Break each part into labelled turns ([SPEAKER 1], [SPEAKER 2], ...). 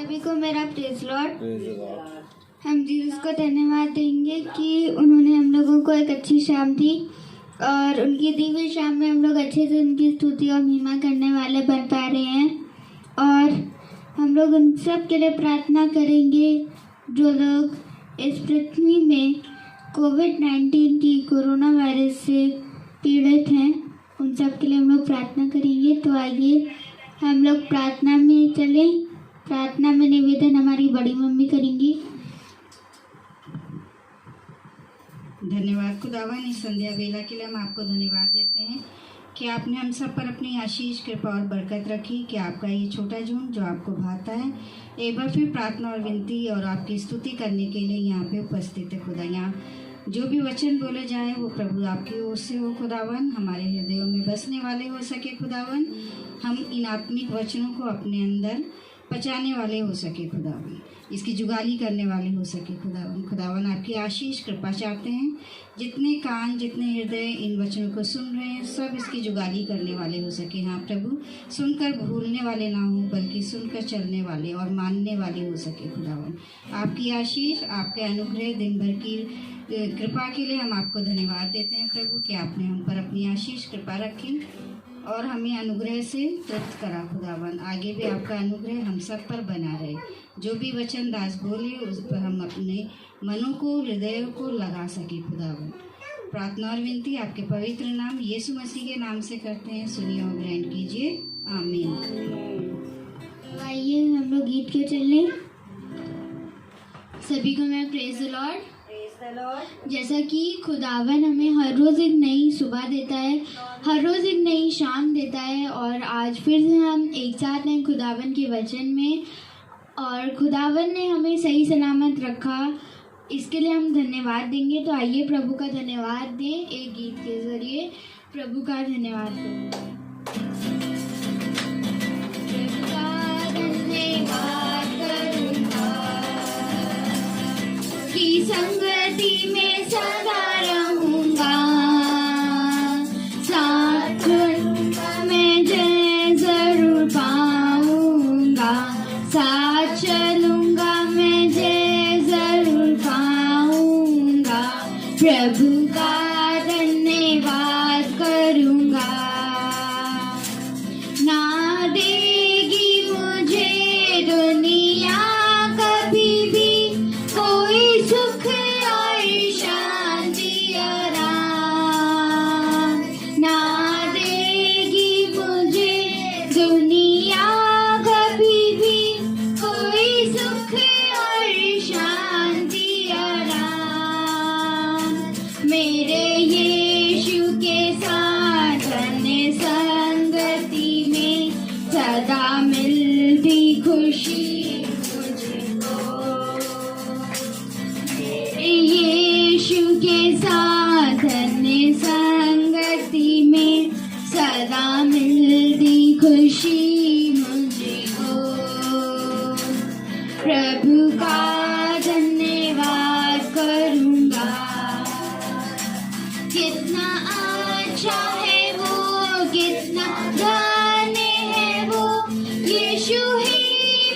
[SPEAKER 1] सभी को मेरा प्रेज लॉर्ड। हम जीसस को धन्यवाद देंगे कि उन्होंने हम लोगों को एक अच्छी शाम दी और उनकी दी हुई शाम में हम लोग अच्छे से उनकी स्तुति और महिमा करने वाले बन पा रहे हैं। और हम लोग उन सब के लिए प्रार्थना करेंगे जो लोग इस पृथ्वी में कोविड-19 की कोरोना वायरस से पीड़ित हैं, उन सब के लिए हम लोग प्रार्थना करेंगे। तो आइए हम लोग प्रार्थना में चलें। प्रार्थना में निवेदन हमारी बड़ी मम्मी करेंगी।
[SPEAKER 2] धन्यवाद खुदावन, इस संध्या वेला के लिए हम आपको धन्यवाद देते हैं कि आपने हम सब पर अपनी आशीष कृपा और बरकत रखी, कि आपका ये छोटा झुंड जो आपको भाता है एक बार फिर प्रार्थना और विनती और आपकी स्तुति करने के लिए यहाँ पे उपस्थित है। खुदा, यहाँ जो भी वचन बोले जाए वो प्रभु आपकी ओर से हो खुदावन, हमारे हृदयों में बसने वाले हो सके खुदावन, हम इन आत्मिक वचनों को अपने अंदर पचाने वाले हो सके खुदावन, इसकी जुगाली करने वाले हो सके खुदावन। खुदावन आपकी आशीष कृपा चाहते हैं, जितने कान जितने हृदय इन वचनों को सुन रहे हैं सब इसकी जुगाली करने वाले हो सके। हाँ प्रभु, सुनकर भूलने वाले ना हो बल्कि सुनकर चलने वाले और मानने वाले हो सके खुदावन। आपकी आशीष आपके अनुग्रह दिन भर की कृपा के लिए हम आपको धन्यवाद देते हैं प्रभु, कि आपने हम पर अपनी आशीष कृपा रखी और हमें अनुग्रह से तृप्त करा खुदावन। आगे भी आपका अनुग्रह हम सब पर बना रहे। जो भी वचन दास बोले उस पर हम अपने मनों को हृदय को लगा सके खुदावन। प्रार्थना और विनती आपके पवित्र नाम यीशु मसीह के नाम से करते हैं, सुनिए और ग्रहण कीजिए, आमीन।
[SPEAKER 1] आइए हम लोग गीत के चलें। सभी को मैं प्रेज द लॉर्ड। जैसा कि खुदावन हमें हर रोज़ एक नई सुबह देता है, हर रोज़ एक नई शाम देता है, और आज फिर से हम एक साथ हैं खुदावन के वचन में, और खुदावन ने हमें सही सलामत रखा, इसके लिए हम धन्यवाद देंगे। तो आइए प्रभु का धन्यवाद दें एक गीत के ज़रिए। प्रभु का धन्यवाद दें। प्रभु का धन्यवाद करूँगा कि संगति में सदा रहूँगा, साथ मैं जय जरूर पाऊँगा, साथ चलूँगा मैं जय जरूर पाऊँगा। प्रभु का धन्यवाद करूँगा। ना देगी मुझे दुनिया कभी भी कोई सुख और शांति आराम, ना देगी मुझे दुनिया कभी भी कोई सुख और शांति आराम। मेरे यीशु के साथ धन्य संगति में सदा मिलती खुशी मुझको। यीशु के साथ धन्य संगति में सदा मिलती खुशी मुझको। प्रभु का धन्यवाद करूँगा। कितना अच्छा है वो, कितना धन्य है वो, यीशु ही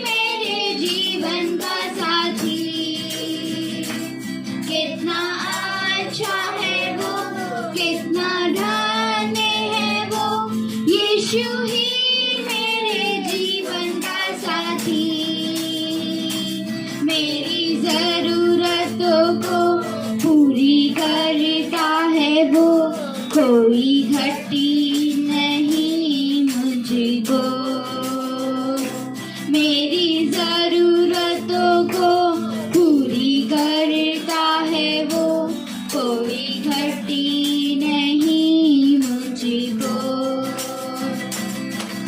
[SPEAKER 1] मेरे जीवन का साथी। कितना अच्छा है वो, कितना धन्य है वो, यीशु ही मेरे जीवन का साथी। मेरी जरूरतों को पूरी करता है वो, कोई घटी नहीं मुझको। मेरी जरूरतों को पूरी करता है वो, कोई घटी नहीं मुझको।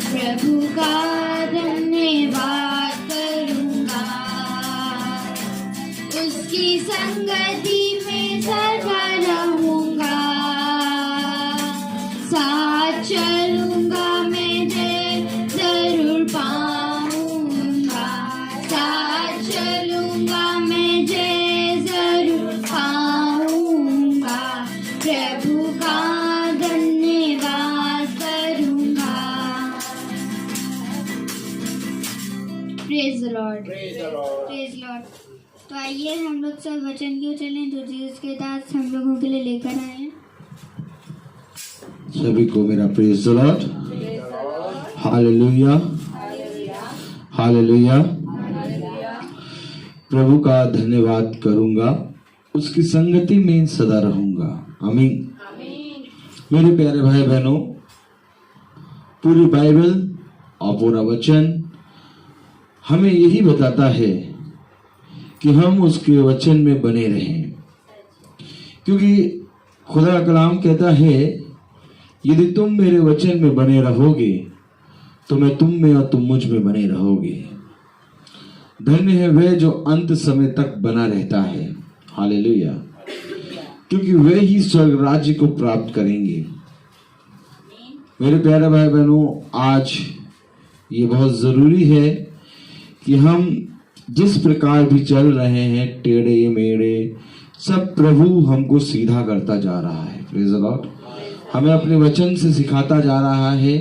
[SPEAKER 1] प्रभु का धन्यवाद करूँगा। उसकी संगति में सदा रहूँगा, praise the Lord, praise Lord. तो आइए हम लोग सब वचन की ओर चलें जो जीसस के दास हम लोगों के लिए लेकर आए हैं।
[SPEAKER 3] सभी को मेरा praise the lord, hallelujah, hallelujah. प्रभु का धन्यवाद करूंगा, उसकी संगति में सदा रहूंगा। आमीन। मेरे प्यारे भाई बहनों, पूरी बाइबल और पूरा वचन हमें यही बताता है कि हम उसके वचन में बने रहें, क्योंकि खुदा का कलाम कहता है यदि तुम मेरे वचन में बने रहोगे तो मैं तुम में और तुम मुझ में बने रहोगे। धन्य है वह जो अंत समय तक बना रहता है। हालेलुया, क्योंकि वे ही स्वर्ग राज्य को प्राप्त करेंगे। मेरे प्यारे भाई बहनों, आज ये बहुत जरूरी है कि हम जिस प्रकार भी चल रहे हैं, टेढ़े मेढ़े, सब प्रभु हमको सीधा करता जा रहा है। Praise the Lord. हमें अपने वचन से सिखाता जा रहा है,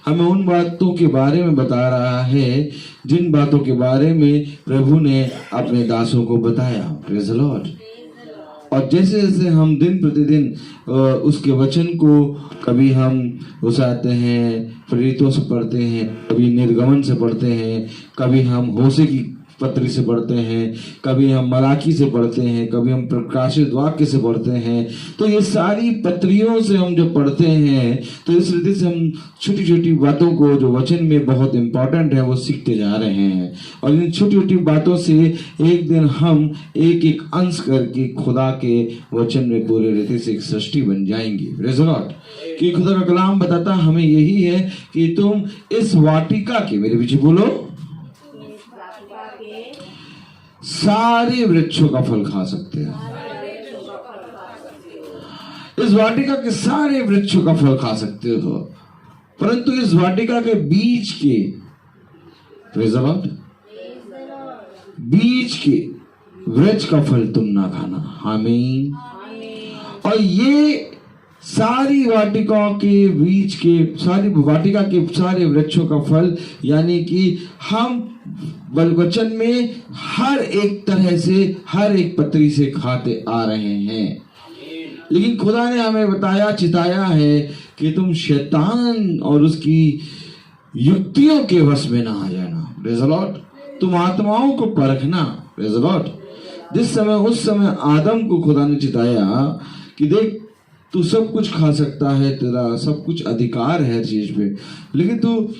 [SPEAKER 3] हमें उन बातों के बारे में बता रहा है जिन बातों के बारे में प्रभु ने अपने दासों को बताया। Praise the Lord. और जैसे जैसे हम दिन प्रतिदिन उसके वचन को कभी हम उसाते हैं, प्रेरितों से पढ़ते हैं, कभी निर्गमन से पढ़ते हैं, कभी हम होशे की पत्री से पढ़ते हैं, कभी हम मलाकी से पढ़ते हैं, कभी हम प्रकाशित वाक्य से पढ़ते हैं, तो ये सारी पत्रियों से हम जब पढ़ते हैं तो इस रीति से हम छोटी छोटी बातों को जो वचन में बहुत इंपॉर्टेंट है वो सीखते जा रहे हैं। और इन छोटी छोटी बातों से एक दिन हम एक एक अंश करके खुदा के वचन में पूरे रीति से एक सृष्टि बन जाएंगे। Praise the Lord. कि खुदा का कलाम बताता हमें यही है कि तुम इस वाटिका के, मेरे पीछे बोलो, सारे वृक्षों का फल खा सकते हैं। इस वाटिका के सारे वृक्षों का फल खा सकते हो, परंतु इस वाटिका के बीच के, प्रेज़ द लॉर्ड, बीच के वृक्ष का फल तुम ना खाना। आमीन। और ये सारी वाटिकाओं के बीच के, सारी वाटिका के सारे वृक्षों का फल, यानी कि हम वचन में हर एक तरह से, हर एक पत्री से खाते आ रहे हैं। लेकिन खुदा ने हमें बताया, चिताया है कि तुम शैतान और उसकी युक्तियों के वश में ना आ जाना। Praise the Lord. तुम आत्माओं को परखना। Praise the Lord. जिस समय, उस समय आदम को खुदा ने चिताया कि देख, तू सब कुछ खा सकता है, तेरा सब कुछ अधिकार है चीज पे, लेकिन तू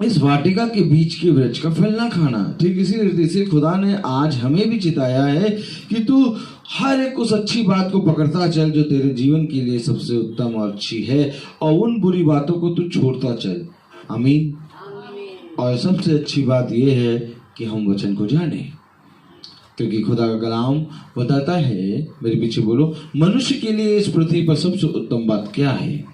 [SPEAKER 3] इस वाटिका के बीच के वृक्ष का फल ना खाना। ठीक इसी रीति से खुदा ने आज हमें भी चिताया है कि तू हर एक उस अच्छी बात को पकड़ता चल जो तेरे जीवन के लिए सबसे उत्तम और अच्छी है, और उन बुरी बातों को तू छोड़ता चल। आमीन। और सबसे अच्छी बात यह है कि हम वचन को जाने, क्योंकि खुदा का कलाम बताता है, मेरे पीछे बोलो, मनुष्य के लिए इस पृथ्वी पर सबसे उत्तम बात क्या है?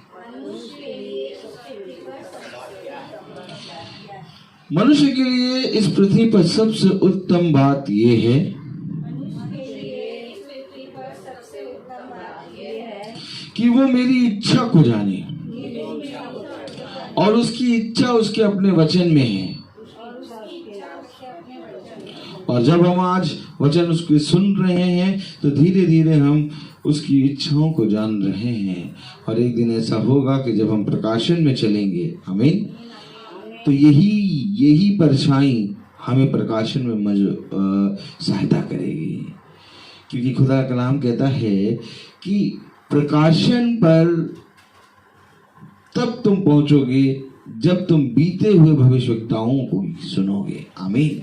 [SPEAKER 3] मनुष्य के लिए इस पृथ्वी पर सबसे उत्तम बात यह है कि वो मेरी इच्छा को जाने, और उसकी इच्छा उसके अपने वचन में है। और जब हम आज वचन उसके सुन रहे हैं तो धीरे धीरे हम उसकी इच्छाओं को जान रहे हैं। और एक दिन ऐसा होगा कि जब हम प्रकाशन में चलेंगे, आमीन, तो यही परछाई हमें प्रकाशन में सहायता करेगी। क्योंकि खुदा का कलाम कहता है कि प्रकाशन पर तब तुम पहुंचोगे जब तुम बीते हुए भविष्यवक्ताओं को सुनोगे। आमीन।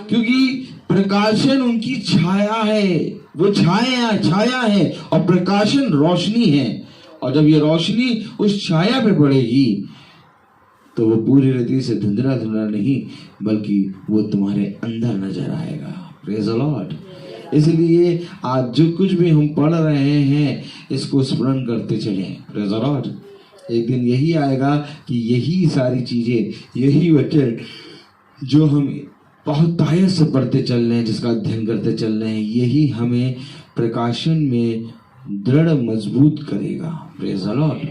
[SPEAKER 3] क्योंकि प्रकाशन उनकी छाया है, वो छाया है, और प्रकाशन रोशनी है। और जब ये रोशनी उस छाया पे पड़ेगी तो वो पूरी रीति से धुंधला धुंधला नहीं, बल्कि वो तुम्हारे अंदर नजर आएगा। Praise the Lord. इसलिए आज जो कुछ भी हम पढ़ रहे हैं इसको स्मरण करते चलें। Praise the Lord. एक दिन यही आएगा कि यही सारी चीजें, यही वचन जो हम बहुत तायत से पढ़ते चल रहे हैं, जिसका अध्ययन करते चल रहे हैं, यही हमें प्रकाशन में दृढ़ मजबूत करेगा। Praise the Lord.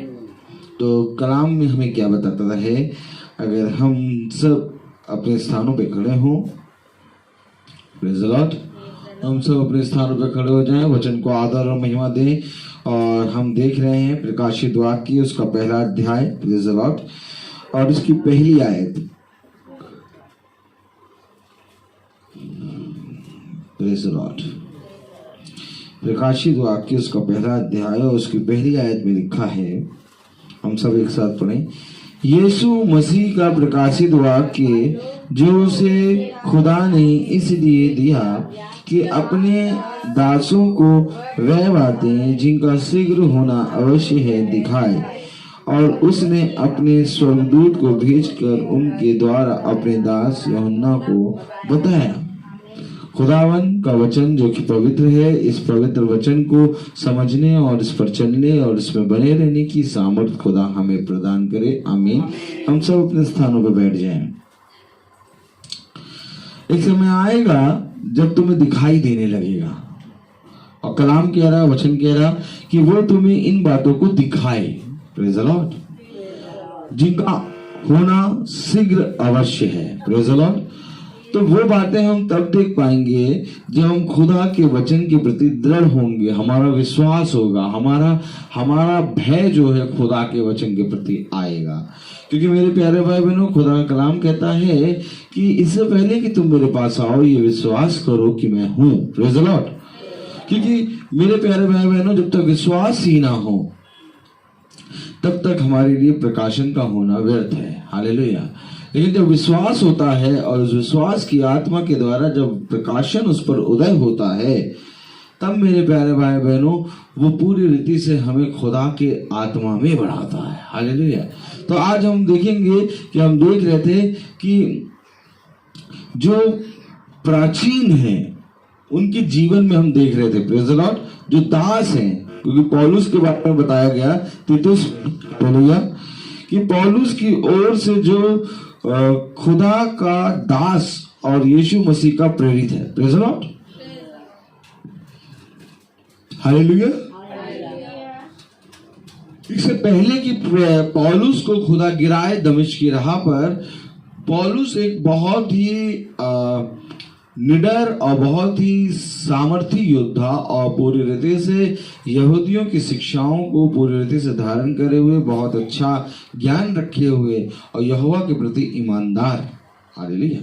[SPEAKER 3] तो कलाम में हमें क्या बताता है? अगर हम सब अपने स्थानों पे खड़े हों। Praise the Lord. हम सब अपने स्थानों पे खड़े हो जाएं, वचन को आदर और महिमा दें। और हम देख रहे हैं प्रकाशित वाक्य उसका पहला अध्याय, प्रेज़ द लॉर्ड, और उसकी पहली आयत। Praise the Lord. प्रकाशित वाक्य उसका पहला अध्याय और उसकी पहली आयत में लिखा है, हम सब एक साथ पढ़ें। यीशु मसीह का प्रकाशित वाक्य जो उसे खुदा ने इसलिए दिया कि अपने दासों को वह बातें जिनका शीघ्र होना अवश्य है दिखाए, और उसने अपने स्वर्गदूत को भेजकर उनके द्वारा अपने दास यूहन्ना को बताया। खुदावन का वचन जो कि पवित्र है, इस पवित्र वचन को समझने और इस पर चलने और इसमें बने रहने की सामर्थ खुदा हमें प्रदान करे। आमीन। हम सब अपने स्थानों पर बैठ जाएं। एक समय आएगा जब तुम्हें दिखाई देने लगेगा, और कलाम कह रहा, वचन कह रहा कि वो तुम्हें इन बातों को दिखाए, प्रेज़ द लॉर्ड, जिनका होना शीघ्र अवश्य है। Praise the Lord. तो वो बातें हम तब देख पाएंगे जब हम खुदा के वचन के प्रति दृढ़ होंगे, हमारा विश्वास होगा, हमारा भय जो है खुदा के वचन के प्रति आएगा। क्योंकि मेरे प्यारे भाई बहनों, खुदा का कलाम कहता है कि इससे पहले कि तुम मेरे पास आओ ये विश्वास करो कि मैं हूं। Praise the Lord. क्योंकि मेरे प्यारे भाई बहनों, जब तक विश्वास ही ना हो तब तक हमारे लिए प्रकाशन का होना व्यर्थ है। हालेलुया। लेकिन जब विश्वास होता है और उस विश्वास की आत्मा के द्वारा जब प्रकाशन उस पर उदय होता है, तब मेरे प्यारे भाई बहनों वो पूरी रीति से हमें खुदा के आत्मा में बढ़ाता है। हालेलुया। तो आज हम देखेंगे कि हम देख रहे थे कि जो प्राचीन हैं उनके जीवन में हम देख रहे थे, प्रेज़ द लॉर्ड, जो दास हैं, क्योंकि पौलुस के बारे में बताया गया तीतुस, हालेलुया, कि पौलुस की ओर से जो खुदा का दास और यीशु मसीह का प्रेरित है। Praise the lord. हालेलुया। इससे पहले कि पौलुस को खुदा गिराए दमिश्क की राह पर, पौलुस एक बहुत ही निडर और बहुत ही सामर्थी योद्धा और पूरी रीति से यहूदियों की शिक्षाओं को पूरी रीति से धारण करे हुए, बहुत अच्छा ज्ञान रखे हुए और यहोवा के प्रति ईमानदार। हालेलुया।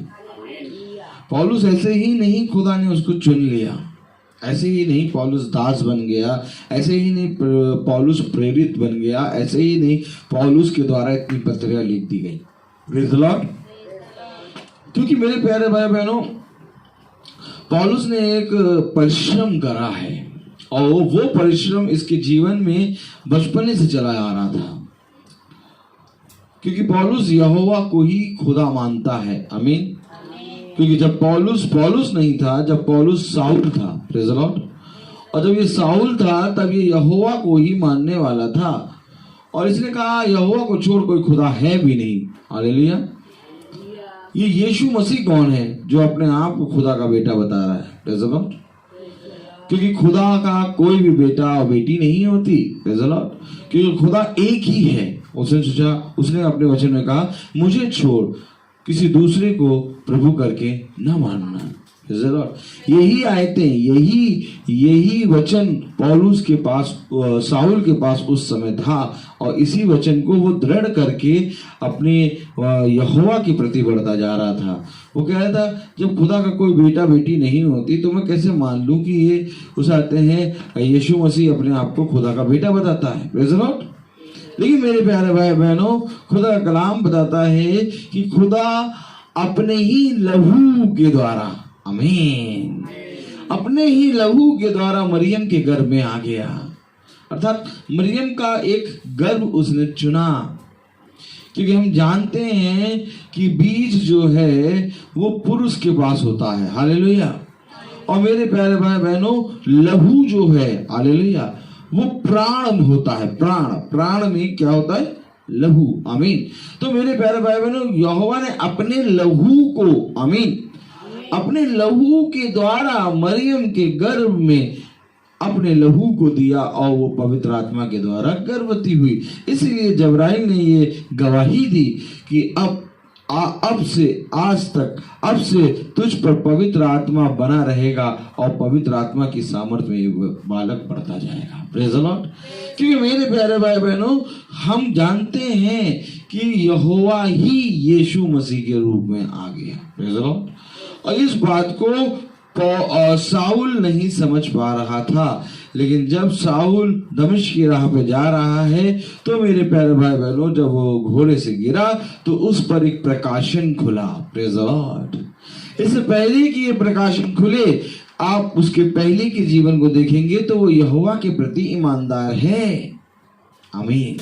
[SPEAKER 3] पौलुस ऐसे ही नहीं खुदा ने उसको चुन लिया, ऐसे ही नहीं पौलुस दास बन गया, ऐसे ही नहीं पौलुस प्रेरित बन गया, ऐसे ही नहीं पौलुस के द्वारा इतनी पत्रियां लिख दी गई। Praise the Lord. क्योंकि मेरे प्यारे भाई बहनों, पौलुस ने एक परिश्रम करा है और वो परिश्रम इसके जीवन में बचपने से चला आ रहा था, क्योंकि पौलुस यहोवा को ही खुदा मानता है। आमीन। क्योंकि जब पौलुस नहीं था, जब पौलुस साउल था, प्रेज़ द लॉर्ड, और जब ये साउल था तब ये यहोवा को ही मानने वाला था, और इसने कहा यहोवा को छोड़ कोई खुदा है भी नहीं। हालेलुया। ये यीशु मसीह कौन है जो अपने आप को खुदा का बेटा बता रहा है? Praise the Lord. क्योंकि खुदा का कोई भी बेटा और बेटी नहीं होती। Praise the Lord. क्योंकि खुदा एक ही है। उसने सोचा, उसने अपने वचन में कहा मुझे छोड़ किसी दूसरे को प्रभु करके न मानना। Praise the Lord. यही आयतें, यही वचन पौलुस के पास, साउल के पास उस समय था, और इसी वचन को वो दृढ़ करके अपने यहोवा के प्रति बढ़ता जा रहा था। वो कह रहा था जब खुदा का कोई बेटा बेटी नहीं होती तो मैं कैसे मान लूं कि ये उस आते हैं यीशु मसीह अपने आप को खुदा का बेटा बताता है। Praise the Lord. लेकिन मेरे प्यारे भाई बहनों, खुदा का कलाम बताता है कि खुदा अपने ही लहू के द्वारा, आमीन, अपने ही लहू के द्वारा मरियम के गर्भ में आ गया। अर्थात मरियम का एक गर्भ उसने चुना, क्योंकि हम जानते हैं कि बीज जो है वो पुरुष के पास होता है। हालेलुया। और मेरे प्यारे भाई बहनों, लहू जो है, हालेलुया, वो प्राण होता है। प्राण में क्या होता है? लहू। आमीन। तो मेरे प्यारे भाई बहनों, यहोवा ने अपने लहू को, आमीन, अपने लहू के द्वारा मरियम के गर्भ में अपने लहू को दिया और वो पवित्र आत्मा के द्वारा गर्भवती हुई। इसलिए जबराइल ने ये गवाही दी कि अब अब से आज तक अब से तुझ पर पवित्र आत्मा बना रहेगा और पवित्र आत्मा की सामर्थ्य में ये बालक बढ़ता जाएगा। Praise the Lord. क्योंकि मेरे प्यारे भाई बहनों, हम जानते हैं कि यहोवा ही यीशु मसीह के रूप में आ गया। Praise the Lord. और इस बात को साउल नहीं समझ पा रहा था, लेकिन जब साउल दमिश्क की राह पे जा रहा है तो मेरे प्यारे भाई बहनों, जब वो घोड़े से गिरा तो उस पर एक प्रकाशन खुला। Praise the Lord. इससे पहले कि ये प्रकाशन खुले, आप उसके पहले के जीवन को देखेंगे तो वो यहोवा के प्रति ईमानदार है। आमीन।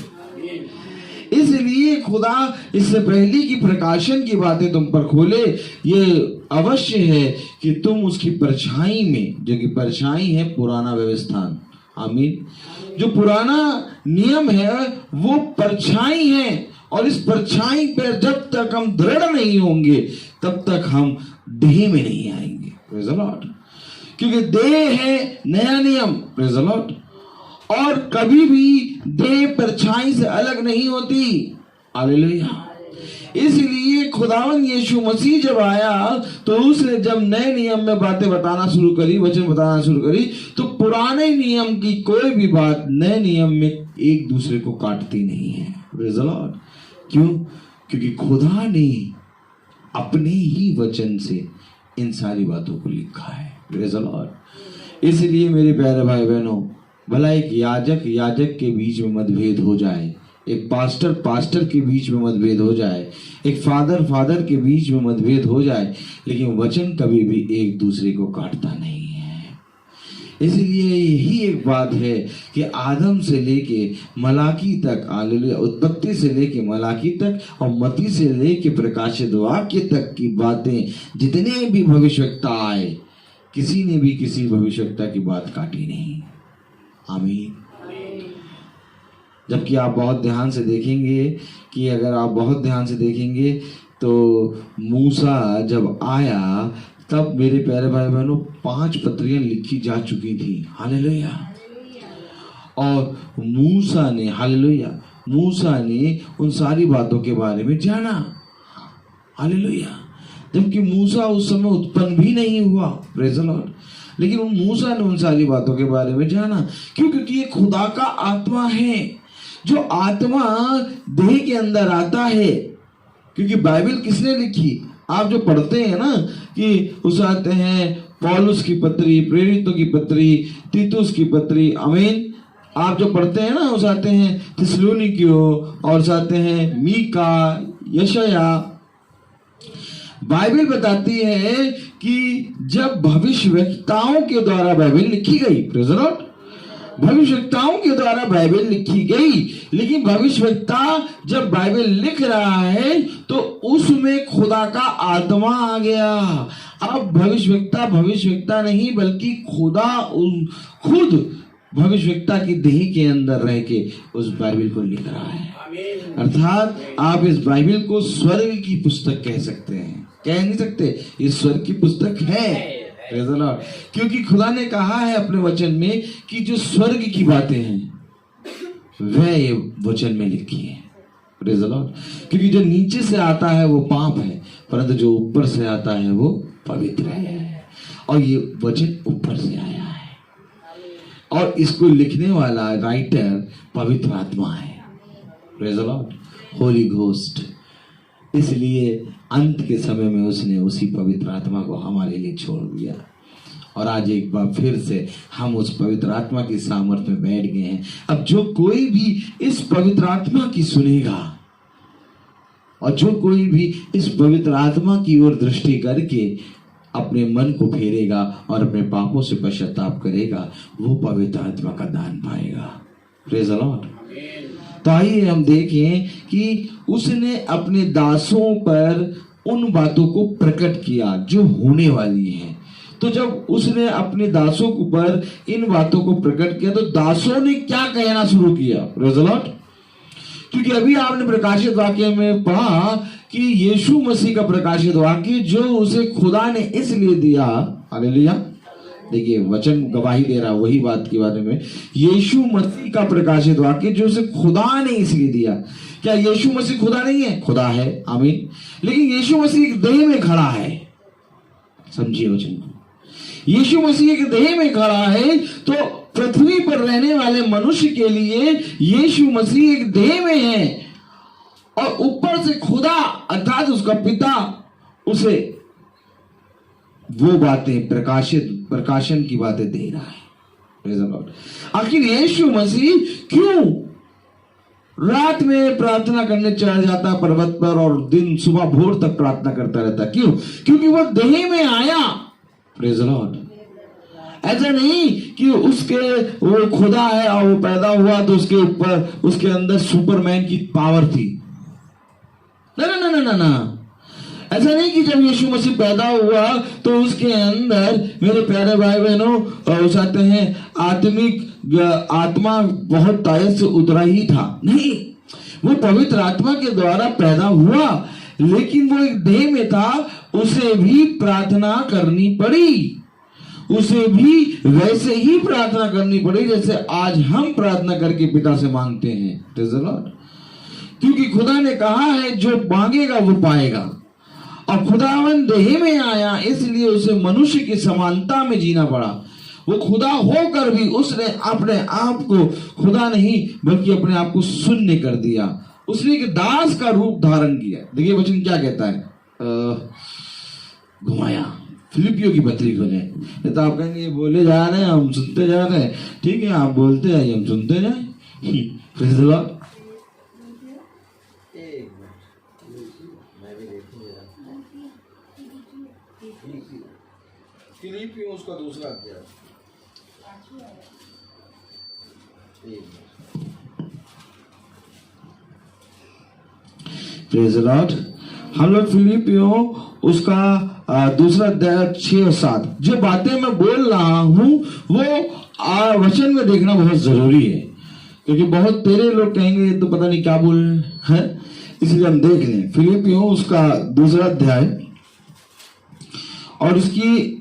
[SPEAKER 3] इसलिए खुदा इससे पहले की प्रकाशन की बातें तुम पर खोले, ये अवश्य है कि तुम उसकी परछाई में, जो कि परछाई है पुराना व्यवस्थान, आमीन, जो पुराना नियम है वो परछाई है, और इस परछाई पर जब तक हम दृढ़ नहीं होंगे तब तक हम देह में नहीं आएंगे। Praise the Lord. क्योंकि देह है नया नियम। Praise the Lord. और कभी भी देह परछाई से अलग नहीं होती। हालेलुया। इसलिए खुदावन यीशु मसीह जब आया तो उसने जब नए नियम में बातें बताना शुरू करी, वचन बताना शुरू करी, तो पुराने नियम की कोई भी बात नए नियम में एक दूसरे को काटती नहीं है। Praise the Lord. क्यों? क्योंकि खुदा ने अपने ही वचन से इन सारी बातों को लिखा है। Praise the Lord. इसलिए मेरे प्यारे भाई बहनों, भला एक याजक के बीच में मतभेद हो जाए, एक पास्टर के बीच में मतभेद हो जाए, एक फादर के बीच में मतभेद हो जाए, लेकिन वचन कभी भी एक दूसरे को काटता नहीं है। इसलिए यही एक बात है कि आदम से लेके मलाकी तक, हालेलुया, उत्पत्ति से लेके मलाकी तक और मत्ती से लेके प्रकाशित वाक्य तक की बातें, जितने भी भविष्यवक्ता आए, किसी ने भी किसी भविष्यवक्ता की बात काटी नहीं। आमीन। जबकि आप बहुत ध्यान से देखेंगे कि अगर आप बहुत ध्यान से देखेंगे तो मूसा जब आया तब मेरे प्यारे भाई बहनों 5 पत्रियां लिखी जा चुकी थी। हालेलुया। और मूसा ने, हालेलुया, मूसा ने उन सारी बातों के बारे में जाना। हालेलुया। जबकि मूसा उस समय उत्पन्न भी नहीं हुआ। Praise the Lord. लेकिन मूसा ने उन सारी बातों के बारे में जाना। क्यों? क्योंकि ये खुदा का आत्मा है, जो आत्मा देह के अंदर आता है। क्योंकि बाइबल किसने लिखी? आप जो पढ़ते हैं ना कि उस आते हैं पौलुस की पत्री, प्रेरितों की पत्री, तीतुस की पत्री, आमीन, आप जो पढ़ते हैं ना उस आते हैं थिस्सलुनीकियों और आते हैं मीका, यशाया। बाइबल बताती है कि जब भविष्यवक्ताओं के द्वारा बाइबल लिखी गई, प्रेज़ द लॉर्ड, भविष्यवक्ताओं के द्वारा बाइबल लिखी गई, लेकिन भविष्यवक्ता जब बाइबल लिख रहा है तो उसमें खुदा का आत्मा आ गया। अब भविष्यवक्ता नहीं बल्कि खुदा खुद भविष्यवक्ता की देह के अंदर रह के उस बाइबल को लिख रहा है। अर्थात आप इस बाइबल को स्वर्ग की पुस्तक कह सकते हैं। कह नहीं सकते, ये स्वर्ग की पुस्तक है। Praise the Lord. क्योंकि खुदा ने कहा है अपने वचन में कि जो स्वर्ग की बातें हैं वह ये वचन में लिखी है। Praise the Lord. क्योंकि जो नीचे से आता है वो पाप है, परंतु जो ऊपर से आता है वो पवित्र है। और ये वचन ऊपर से आया है और इसको लिखने वाला राइटर पवित्र आत्मा है। Praise the Lord, Holi ghost. इसलिए अंत के समय में उसने उसी पवित्र आत्मा को हमारे लिए छोड़ दिया और आज एक बार फिर से हम उस पवित्र आत्मा की सामर्थ्य में बैठ गए हैं। अब जो कोई भी इस पवित्र आत्मा की सुनेगा और जो कोई भी इस पवित्र आत्मा की ओर दृष्टि करके अपने मन को फेरेगा और अपने पापों से पश्चाताप करेगा, वो पवित्र आत्मा का दान पाएगा। Praise the Lord. तो आइए हम देखें कि उसने अपने दासों पर उन बातों को प्रकट किया जो होने वाली हैं। तो जब उसने अपने दासों पर इन बातों को प्रकट किया तो दासों ने क्या कहना शुरू किया? Praise the Lord. क्योंकि अभी आपने प्रकाशित वाक्य में पढ़ा कि यीशु मसीह का प्रकाशित वाक्य जो उसे खुदा ने इसलिए दिया, हालेलुया, देखिए वचन गवाही दे रहा वही बात के बारे में। यीशु मसीह का प्रकाशित वाक्य जो उसे खुदा ने इसलिए दिया। क्या यीशु मसीह खुदा नहीं है? खुदा है, आमीन। लेकिन यीशु मसीह एक देह में खड़ा है, समझिए वचन को। यीशु मसीह एक देह में खड़ा है, तो पृथ्वी पर रहने वाले मनुष्य के लिए यीशु मसीह एक देह में है और ऊपर से खुदा अर्थात उसका पिता उसे वो बातें प्रकाशन की बातें दे रहा है। Praise the Lord। आखिर यीशु मसीह क्यों रात में प्रार्थना करने चला जाता पर्वत पर और दिन सुबह भोर तक प्रार्थना करता रहता? क्यों? क्योंकि वो देह में आया। Praise the Lord। ऐसा नहीं कि उसके वो खुदा है और वो पैदा हुआ तो उसके ऊपर उसके अंदर सुपरमैन की पावर थी। ना ना ना ना ना, ऐसा नहीं कि जब यीशु मसीह पैदा हुआ तो उसके अंदर, मेरे प्यारे भाई बहनों, चाहते हैं आत्मा बहुत तायत से उतरा ही था। नहीं, वो पवित्र आत्मा के द्वारा पैदा हुआ, लेकिन वो एक देह में था। उसे भी प्रार्थना करनी पड़ी, उसे भी वैसे ही प्रार्थना करनी पड़ी जैसे आज हम प्रार्थना करके पिता से मांगते हैं। Praise the Lord। क्योंकि खुदा ने कहा है जो मांगेगा वो पाएगा, और खुदावन देह में आया इसलिए उसे मनुष्य की समानता में जीना पड़ा। वो खुदा होकर भी उसने अपने आप को खुदा नहीं बल्कि अपने आप को शून्य कर दिया। उसने एक दास का रूप धारण किया। देखिए वचन क्या कहता है, घुमाया। फिलिपियों की पत्री खोले, तो आप कहेंगे ये बोले जा रहे हैं हम सुनते जा रहे हैं। ठीक है, आप बोलते जाइए हम सुनते जाए। फिलिपियों उसका दूसरा अध्याय। Praise the Lord. हम लोग फिलिपियों उसका दूसरा अध्याय 6 और 7 जो बातें मैं बोल रहा हूं वो वचन में देखना बहुत जरूरी है, क्योंकि बहुत तेरे लोग कहेंगे ये तो पता नहीं क्या बोल रहे हैं, इसलिए हम देख लें। फिलिपियों उसका दूसरा अध्याय और उसकी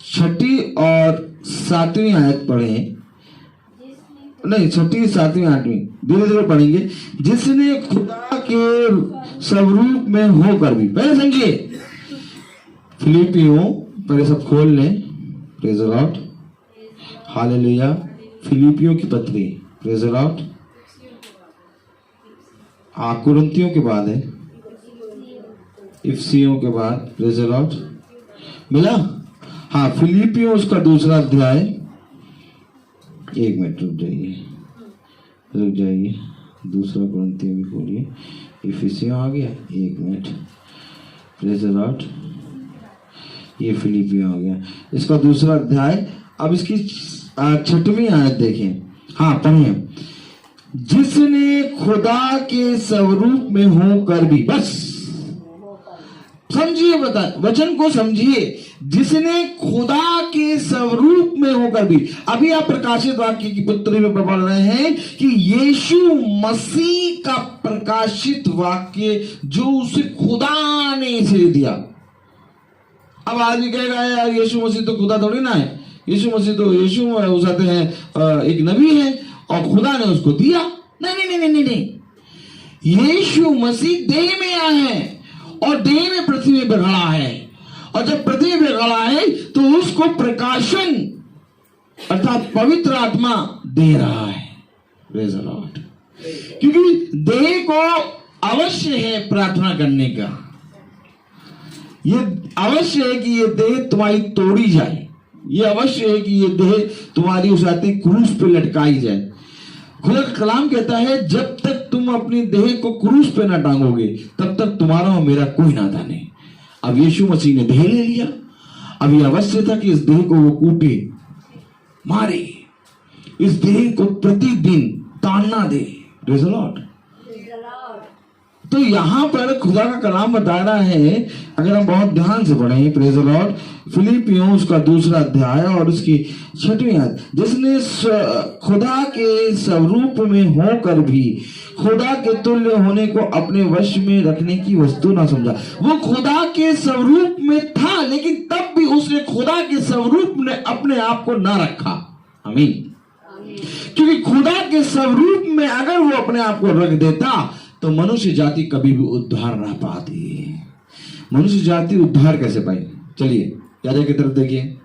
[SPEAKER 3] 6ठी और 7वीं आयत पढ़े। नहीं, 6ठी 7वीं 8वीं धीरे धीरे पढ़ेंगे। जिसने खुदा के स्वरूप में होकर भी, पहले समझिए फिलिपियों, पहले सब खोल लें। Praise the lord, hallelujah. फिलिपियों की पत्री, प्रेज़ द लॉर्ड। कुरिन्थियों के बाद है, इफिसियों के बाद, प्रेज़ द लॉर्ड। मिला? हाँ, फिलिपियों उसका दूसरा अध्याय। एक मिनट रुक जाइए, दूसरा कुरिन्थियों भी खोलिए। इफिसियों आ गया, एक मिनट, प्रेज़ द लॉर्ड। ये फिलिपियों आ गया, इसका दूसरा अध्याय। अब इसकी 6वीं आयत देखें। हाँ पढ़िए। जिसने खुदा के स्वरूप में होकर भी, बस समझिए, बता वचन को समझिए। जिसने खुदा के स्वरूप में होकर भी, अभी आप प्रकाशित वाक्य की पुत्री में पढ़ रहे हैं कि यीशु मसीह का प्रकाशित वाक्य जो उसे खुदा ने इसे दिया। अब आदमी कहेगा यार यीशु मसीह तो खुदा थोड़ी ना है, यीशु मसीह तो यीशु उसाते हैं एक नबी है और खुदा ने उसको दिया। नहीं नहीं नहीं नहीं नहीं, यीशु मसीह देह में आया है और देह में पृथ्वी पर खड़ा है, और जब पृथ्वी पर खड़ा है तो उसको प्रकाशन अर्थात पवित्र आत्मा दे रहा है। Praise the Lord. क्योंकि देह को अवश्य है प्रार्थना करने का, ये अवश्य है कि ये देह तुम्हारी तोड़ी जाए, ये अवश्य है कि ये देह तुम्हारी उसाते क्रूस पे लटकाई जाए। खुदा का कलाम कहता है जब तक तुम अपनी देह को क्रूस पे ना टांगोगे तब तक तुम्हारा और मेरा कोई नाता नहीं। अब यीशु मसीह ने देह ले लिया, अब यह अवश्य था कि इस देह को वो कूटे, मारे, इस देह को प्रतिदिन ताड़ना दे। Praise the Lord. तो यहां पर खुदा का कलाम बता रहा है, अगर हम बहुत ध्यान से पढ़ें, प्रेज़ द लॉर्ड, फिलिपियों उसका दूसरा अध्याय और उसकी 6वीं आयत। जिसने खुदा के स्वरूप में होकर भी खुदा के तुल्य होने को अपने वश में रखने की वस्तु ना समझा। वो खुदा के स्वरूप में था, लेकिन तब भी उसने खुदा के स्वरूप ने अपने आप को ना रखा। आमीन। क्योंकि खुदा के स्वरूप में अगर वो अपने आप को रख देता तो मनुष्य जाति कभी भी उद्धार ना पाती। मनुष्य जाति उद्धार कैसे पाई? चलिए याद की तरफ देखिए।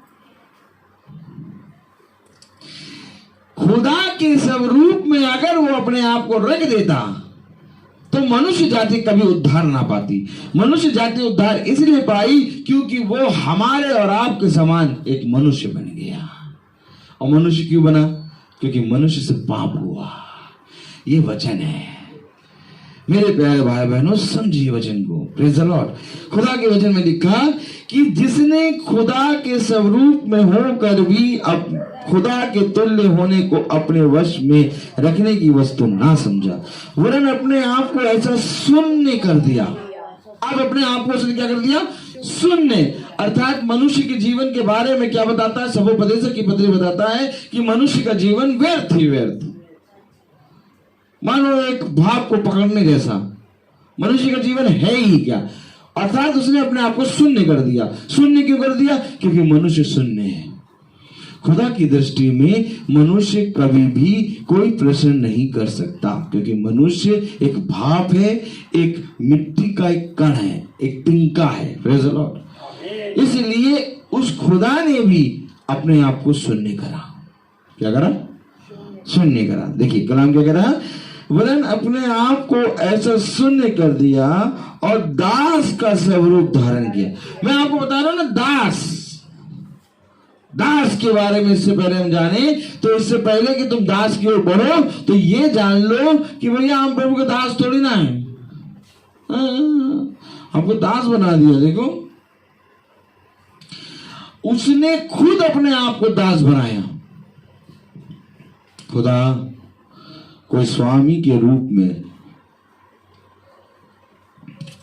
[SPEAKER 3] खुदा के स्वरूप में अगर वो अपने आप को रख देता तो मनुष्य जाति कभी उद्धार ना पाती। मनुष्य जाति उद्धार इसलिए पाई क्योंकि वो हमारे और आपके समान एक मनुष्य बन गया। और मनुष्य क्यों बना? क्योंकि मनुष्य से पाप हुआ। ये वचन है मेरे प्यारे भाई बहनों, समझिए वचन को। Praise the Lord. खुदा के वचन में लिखा कि जिसने खुदा के स्वरूप में होकर भी अब खुदा के तुल्य होने को अपने वश में रखने की वस्तु ना समझा, वरन अपने आप को ऐसा शून्य कर दिया। अब अपने आप को उसने क्या कर दिया? शून्य। अर्थात मनुष्य के जीवन के बारे में क्या बताता है? सबोपदेशक की पत्री बताता है कि मनुष्य का जीवन व्यर्थ ही व्यर्थ, मानो एक भाप को पकड़ने जैसा। मनुष्य का जीवन है ही क्या? अर्थात उसने अपने आप को शून्य कर दिया। शून्य क्यों कर दिया? क्योंकि मनुष्य शून्य है। खुदा की दृष्टि में मनुष्य कभी भी कोई प्रश्न नहीं कर सकता, क्योंकि मनुष्य एक भाप है, एक मिट्टी का एक कण है, एक टिंका है। Praise the Lord. इसलिए उस खुदा ने भी अपने आप को शून्य करा। क्या करा? शून्य करा। देखिए कलाम क्या कह रहा है? वरन अपने आप को ऐसा शून्य कर दिया और दास का स्वरूप धारण किया। मैं आपको बता रहा हूं ना, दास के बारे में इससे पहले हम जाने, तो इससे पहले कि तुम दास की ओर बढ़ो तो ये जान लो कि भैया हम प्रभु के दास थोड़ी ना है। हमको दास बना दिया। देखो, उसने खुद अपने आप को दास बनाया। खुदा कोई स्वामी के रूप में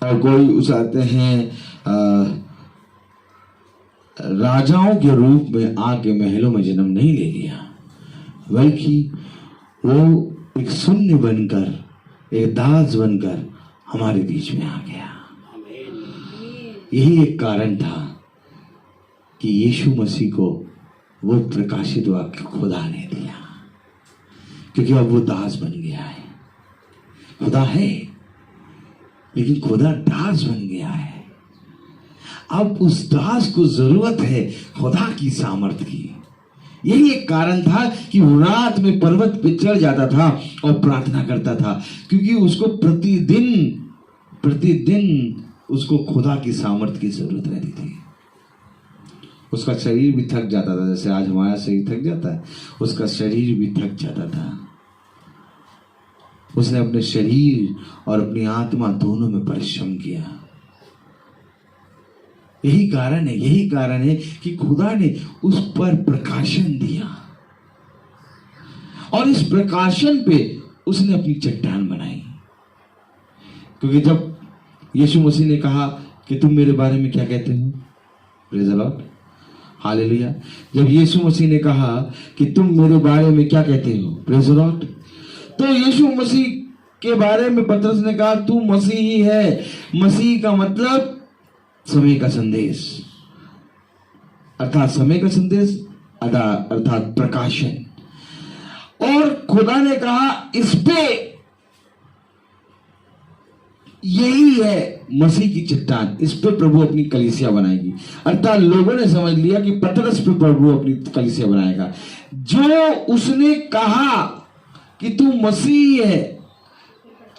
[SPEAKER 3] और कोई उस आते हैं राजाओं के रूप में आके महलों में जन्म नहीं ले लिया, बल्कि वो एक शून्य बनकर, एक दास बनकर हमारे बीच में आ गया। यही एक कारण था कि यीशु मसीह को वो प्रकाशित वाक्य खुदा ने दिया, क्योंकि अब वो दास बन गया है। खुदा है लेकिन खुदा दास बन गया है। अब उस दास को जरूरत है खुदा की सामर्थ की। यही एक कारण था कि वो रात में पर्वत पे चढ़ जाता था और प्रार्थना करता था, क्योंकि उसको प्रतिदिन उसको खुदा की सामर्थ की जरूरत रहती थी। उसका शरीर भी थक जाता था, जैसे आज हमारा शरीर थक जाता है, उसका शरीर भी थक जाता था। उसने अपने शरीर और अपनी आत्मा दोनों में परिश्रम किया। यही कारण है कि खुदा ने उस पर प्रकाशन दिया, और इस प्रकाशन पे उसने अपनी चट्टान बनाई। क्योंकि जब यीशु मसीह ने कहा कि तुम मेरे बारे में क्या कहते हो, प्रेज़ द लॉर्ड, हालेलुया। जब यीशु मसीह ने कहा कि तुम मेरे बारे में क्या कहते हो, प्रेज़ द लॉर्ड, तो यीशु मसीह के बारे में पतरस ने कहा तू मसीह ही है। मसीह का मतलब समय का संदेश, अर्थात समय का संदेश, अर्थात प्रकाशन। और खुदा ने कहा इस पे, यही है मसीह की चट्टान, इस पे प्रभु अपनी कलीसिया बनाएगी। अर्थात लोगों ने समझ लिया कि पतरस पे प्रभु अपनी कलीसिया बनाएगा। जो उसने कहा कि तू मसीह है,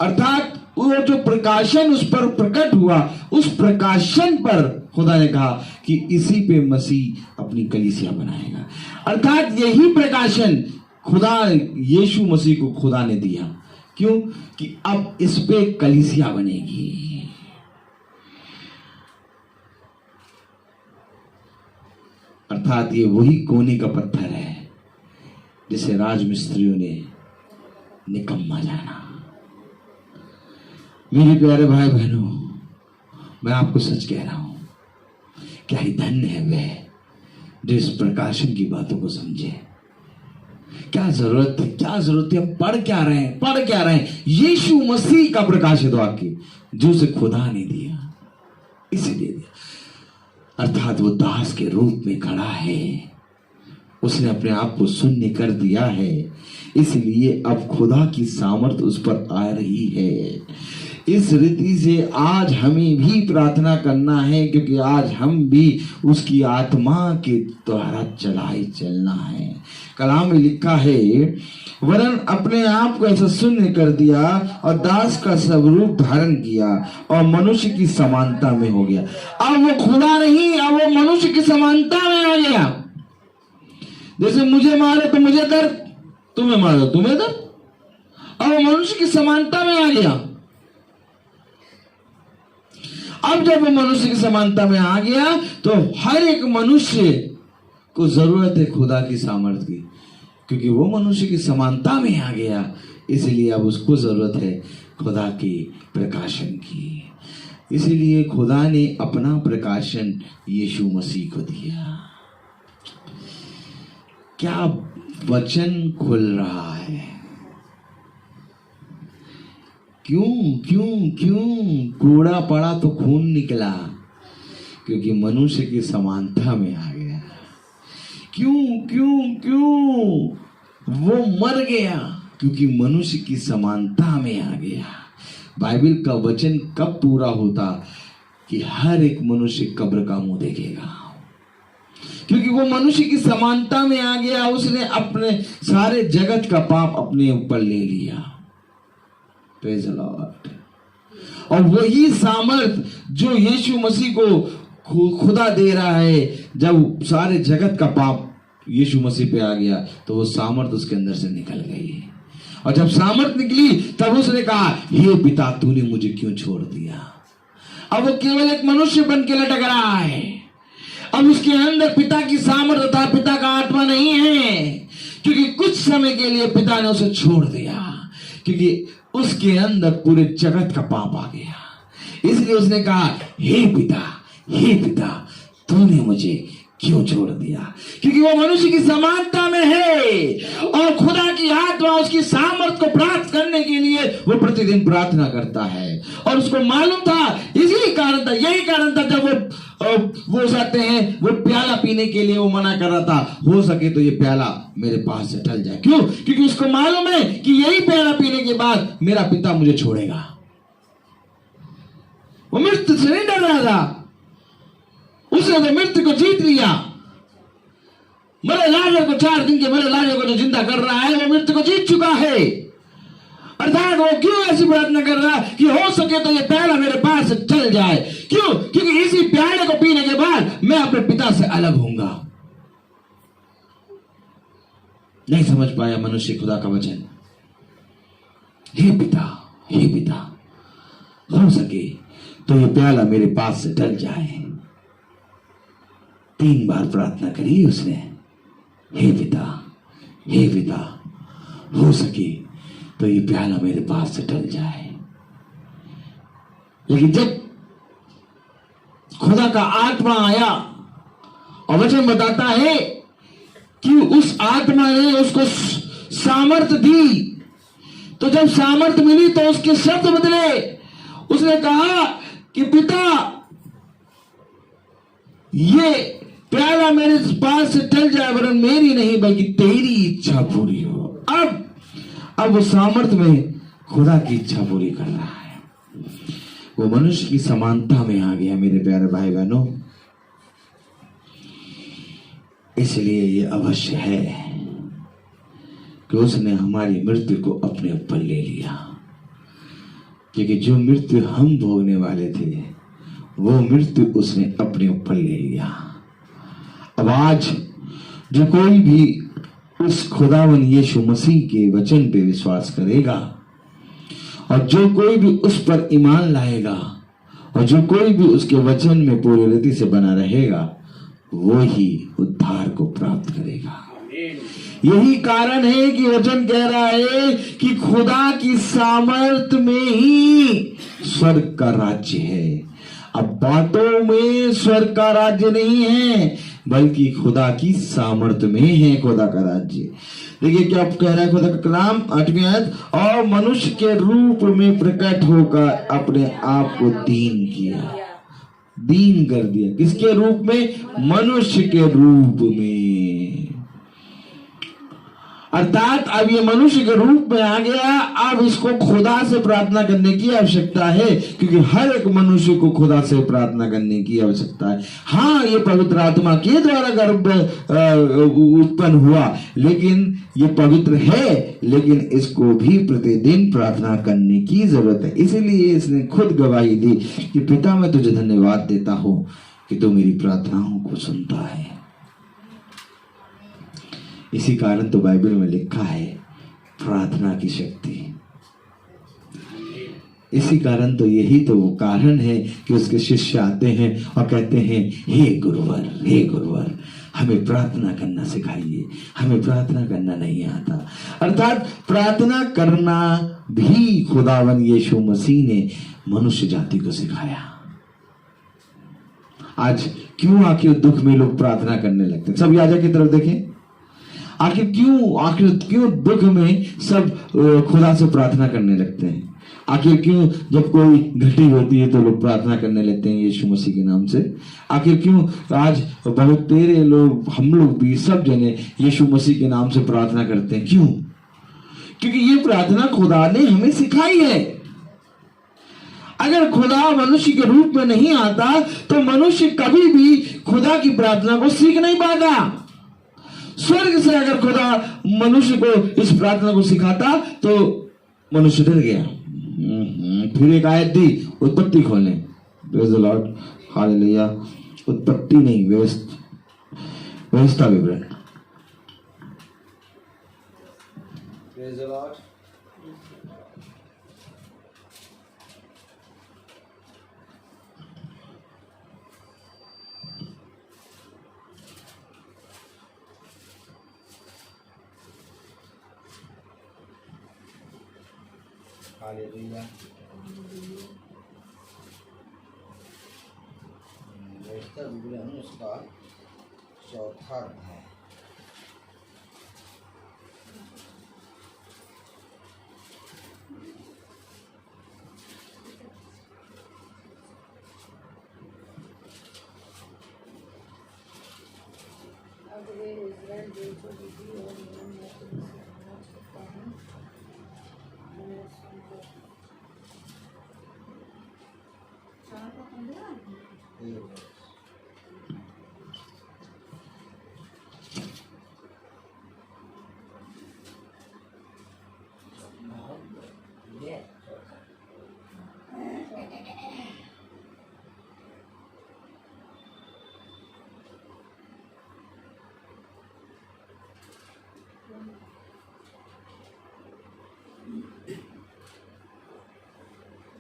[SPEAKER 3] अर्थात वो जो प्रकाशन उस पर प्रकट हुआ, उस प्रकाशन पर खुदा ने कहा कि इसी पे मसीह अपनी कलीसिया बनाएगा। अर्थात यही प्रकाशन खुदा यीशु मसीह को खुदा ने दिया। क्यों? कि अब इस पे कलीसिया बनेगी। अर्थात ये वही कोने का पत्थर है जिसे राजमिस्त्रियों ने निकम्मा जाना। मेरे प्यारे भाई बहनों, मैं आपको सच कह रहा हूं, क्या ही धन्य है वह जो इस प्रकाशन की बातों को समझे। क्या जरूरत है, हम पढ़ क्या रहे हैं? यीशु मसीह का प्रकाशित वाक्य जो उसे खुदा ने दिया, इसीलिए दिया। अर्थात वो दास के रूप में खड़ा है। उसने अपने आप को शून्य कर दिया है, इसलिए अब खुदा की सामर्थ उस पर आ रही है। इस रीति से आज हमें भी प्रार्थना करना है, क्योंकि आज हम भी उसकी आत्मा के द्वारा चलना है। कलाम में लिखा है, वरन अपने आप को ऐसा शून्य कर दिया और दास का स्वरूप धारण किया और मनुष्य की समानता में हो गया। अब वो खुदा नहीं, अब वो मनुष्य की समानता में आ गया। जैसे मुझे मारो तो मुझे दर्द, तुम्हें मारो तुम्हें दर्द, अब वो मनुष्य की समानता में आ गया। अब जब वो मनुष्य की समानता में आ गया तो हर एक मनुष्य को जरूरत है खुदा की सामर्थ की, क्योंकि वो मनुष्य की समानता में आ गया, इसलिए अब उसको जरूरत है खुदा की प्रकाशन की। इसलिए खुदा ने अपना प्रकाशन यीशु मसीह को दिया। क्या वचन खुल रहा है? क्यों क्यों क्यों कूड़ा पड़ा तो खून निकला? क्योंकि मनुष्य की समानता में आ गया। क्यों क्यों क्यों वो मर गया? क्योंकि मनुष्य की समानता में आ गया। बाइबल का वचन कब पूरा होता? कि हर एक मनुष्य कब्र का मुंह देखेगा, क्योंकि वो मनुष्य की समानता में आ गया। उसने अपने सारे जगत का पाप अपने ऊपर ले लिया। Praise the Lord. और वही सामर्थ जो यीशु मसीह को खुदा दे रहा है, जब सारे जगत का पाप यीशु मसीह पे आ गया तो वो सामर्थ उसके अंदर से निकल गई। और जब सामर्थ निकली तब उसने कहा, हे पिता तूने मुझे क्यों छोड़ दिया? अब वो केवल एक मनुष्य बन के लटक रहा है। अब उसके अंदर पिता की सामर्थ था, पिता का आत्मा नहीं है, क्योंकि कुछ समय के लिए पिता ने उसे छोड़ दिया, क्योंकि उसके अंदर पूरे जगत का पाप आ गया। इसलिए उसने कहा, हे पिता तूने मुझे क्यों छोड़ दिया? क्योंकि वो मनुष्य की समानता में है और खुदा की आत्मा उसकी सामर्थ को प्राप्त करने के लिए वो प्रतिदिन प्रार्थना करता है। और उसको मालूम था, यही कारण था जब वो जाते हैं, वो प्याला पीने के लिए वो मना कर रहा था, हो सके तो ये प्याला मेरे पास से टल जाए। क्यों? क्योंकि उसको मालूम है कि यही प्याला पीने के बाद मेरा पिता मुझे छोड़ेगा। वो मृत्यु से नहीं डर रहा था, उसने तो मृत्यु को जीत लिया। मरे लाजर को 4 दिन के मरे लाजर को जो जिंदा कर रहा है, वो मृत्यु को जीत चुका है। अर्थात वो क्यों ऐसी प्रार्थना कर रहा है कि हो सके तो ये प्याला मेरे पास से चल जाए? क्यों? क्योंकि इसी प्याले को पीने के बाद मैं अपने पिता से अलग होऊंगा। नहीं समझ पाया मनुष्य खुदा का वचन। हे पिता हो सके तो ये प्याला मेरे पास से टल जाए। 3 बार प्रार्थना करी उसने, हे पिता हो सके तो ये प्याला मेरे पास से टल जाए। लेकिन जब खुदा का आत्मा आया और वचन बताता है कि उस आत्मा ने उसको सामर्थ दी, तो जब सामर्थ मिली तो उसके शब्द बदले। उसने कहा कि पिता ये प्याला मेरे पास से टल जाए, वरन मेरी नहीं बल्कि तेरी इच्छा पूरी हो। अब वो सामर्थ में खुदा की इच्छा पूरी कर रहा है। वो मनुष्य की समानता में आ गया मेरे प्यारे भाई बहनों। इसलिए ये अवश्य है कि उसने हमारी मृत्यु को अपने ऊपर ले लिया, क्योंकि जो मृत्यु हम भोगने वाले थे वो मृत्यु उसने अपने ऊपर ले लिया। अब आज जो कोई भी उस खुदावन यीशु मसीह के वचन पे विश्वास करेगा और जो कोई भी उस पर ईमान लाएगा और जो कोई भी उसके वचन में पूरी रीति से बना रहेगा, वो ही उद्धार को प्राप्त करेगा। यही कारण है कि वचन कह रहा है कि खुदा की सामर्थ में ही स्वर्ग का राज्य है। अब बातों में स्वर्ग का राज्य नहीं है, बल्कि खुदा की सामर्थ में है खुदा का राज्य। देखिए क्या कह रहा है खुदा का कलाम 8वीं आयत, और मनुष्य के रूप में प्रकट होकर अपने आप को दीन किया। दीन कर दिया। किसके रूप में? मनुष्य के रूप में। अर्थात अब ये मनुष्य के रूप में आ गया, अब इसको खुदा से प्रार्थना करने की आवश्यकता है, क्योंकि हर एक मनुष्य को खुदा से प्रार्थना करने की आवश्यकता है। हाँ, ये पवित्र आत्मा के द्वारा गर्भ उत्पन्न हुआ, लेकिन ये पवित्र है, लेकिन इसको भी प्रतिदिन प्रार्थना करने की जरूरत है। इसीलिए इसने खुद गवाही दी कि पिता, मैं तुझे धन्यवाद देता हूं कि तू मेरी प्रार्थनाओं को सुनता है। इसी कारण तो बाइबल में लिखा है प्रार्थना की शक्ति। इसी कारण तो यही तो वो कारण है कि उसके शिष्य आते हैं और कहते हैं, हे गुरुवर, हमें प्रार्थना करना सिखाइए, हमें प्रार्थना करना नहीं आता। अर्थात प्रार्थना करना भी खुदावन यीशु मसीह ने मनुष्य जाति को सिखाया। आज क्यों आखिर दुख में लोग प्रार्थना करने लगते हैं? सब याजक की तरफ देखें। आखिर क्यों दुख में सब खुदा से प्रार्थना करने लगते हैं? आखिर क्यों जब कोई घटी होती है तो लोग प्रार्थना करने लगते हैं यीशु मसीह के नाम से? आखिर क्यों आज बहुत तेरे लोग, हम लोग भी, सब जने यीशु मसीह के नाम से प्रार्थना करते हैं? क्यों? क्योंकि ये प्रार्थना खुदा ने हमें सिखाई है। अगर खुदा मनुष्य के रूप में नहीं आता तो मनुष्य कभी भी खुदा की प्रार्थना को सीख नहीं पाता। स्वर्ग से अगर खुदा मनुष्य को इस प्रार्थना को सिखाता तो मनुष्य डर गया। फिर एक आयत दी, उत्पत्ति खोलें। Praise the lord, hallelujah. उत्पत्ति नहीं, व्यवस्था विवरण। Praise the lord. हालेलुया। व्यवस्था विवरण उसका 4था अध्याय।
[SPEAKER 4] अब वे इज़राइल देश को विधि और नियम में सिखाना चाहता हूँ।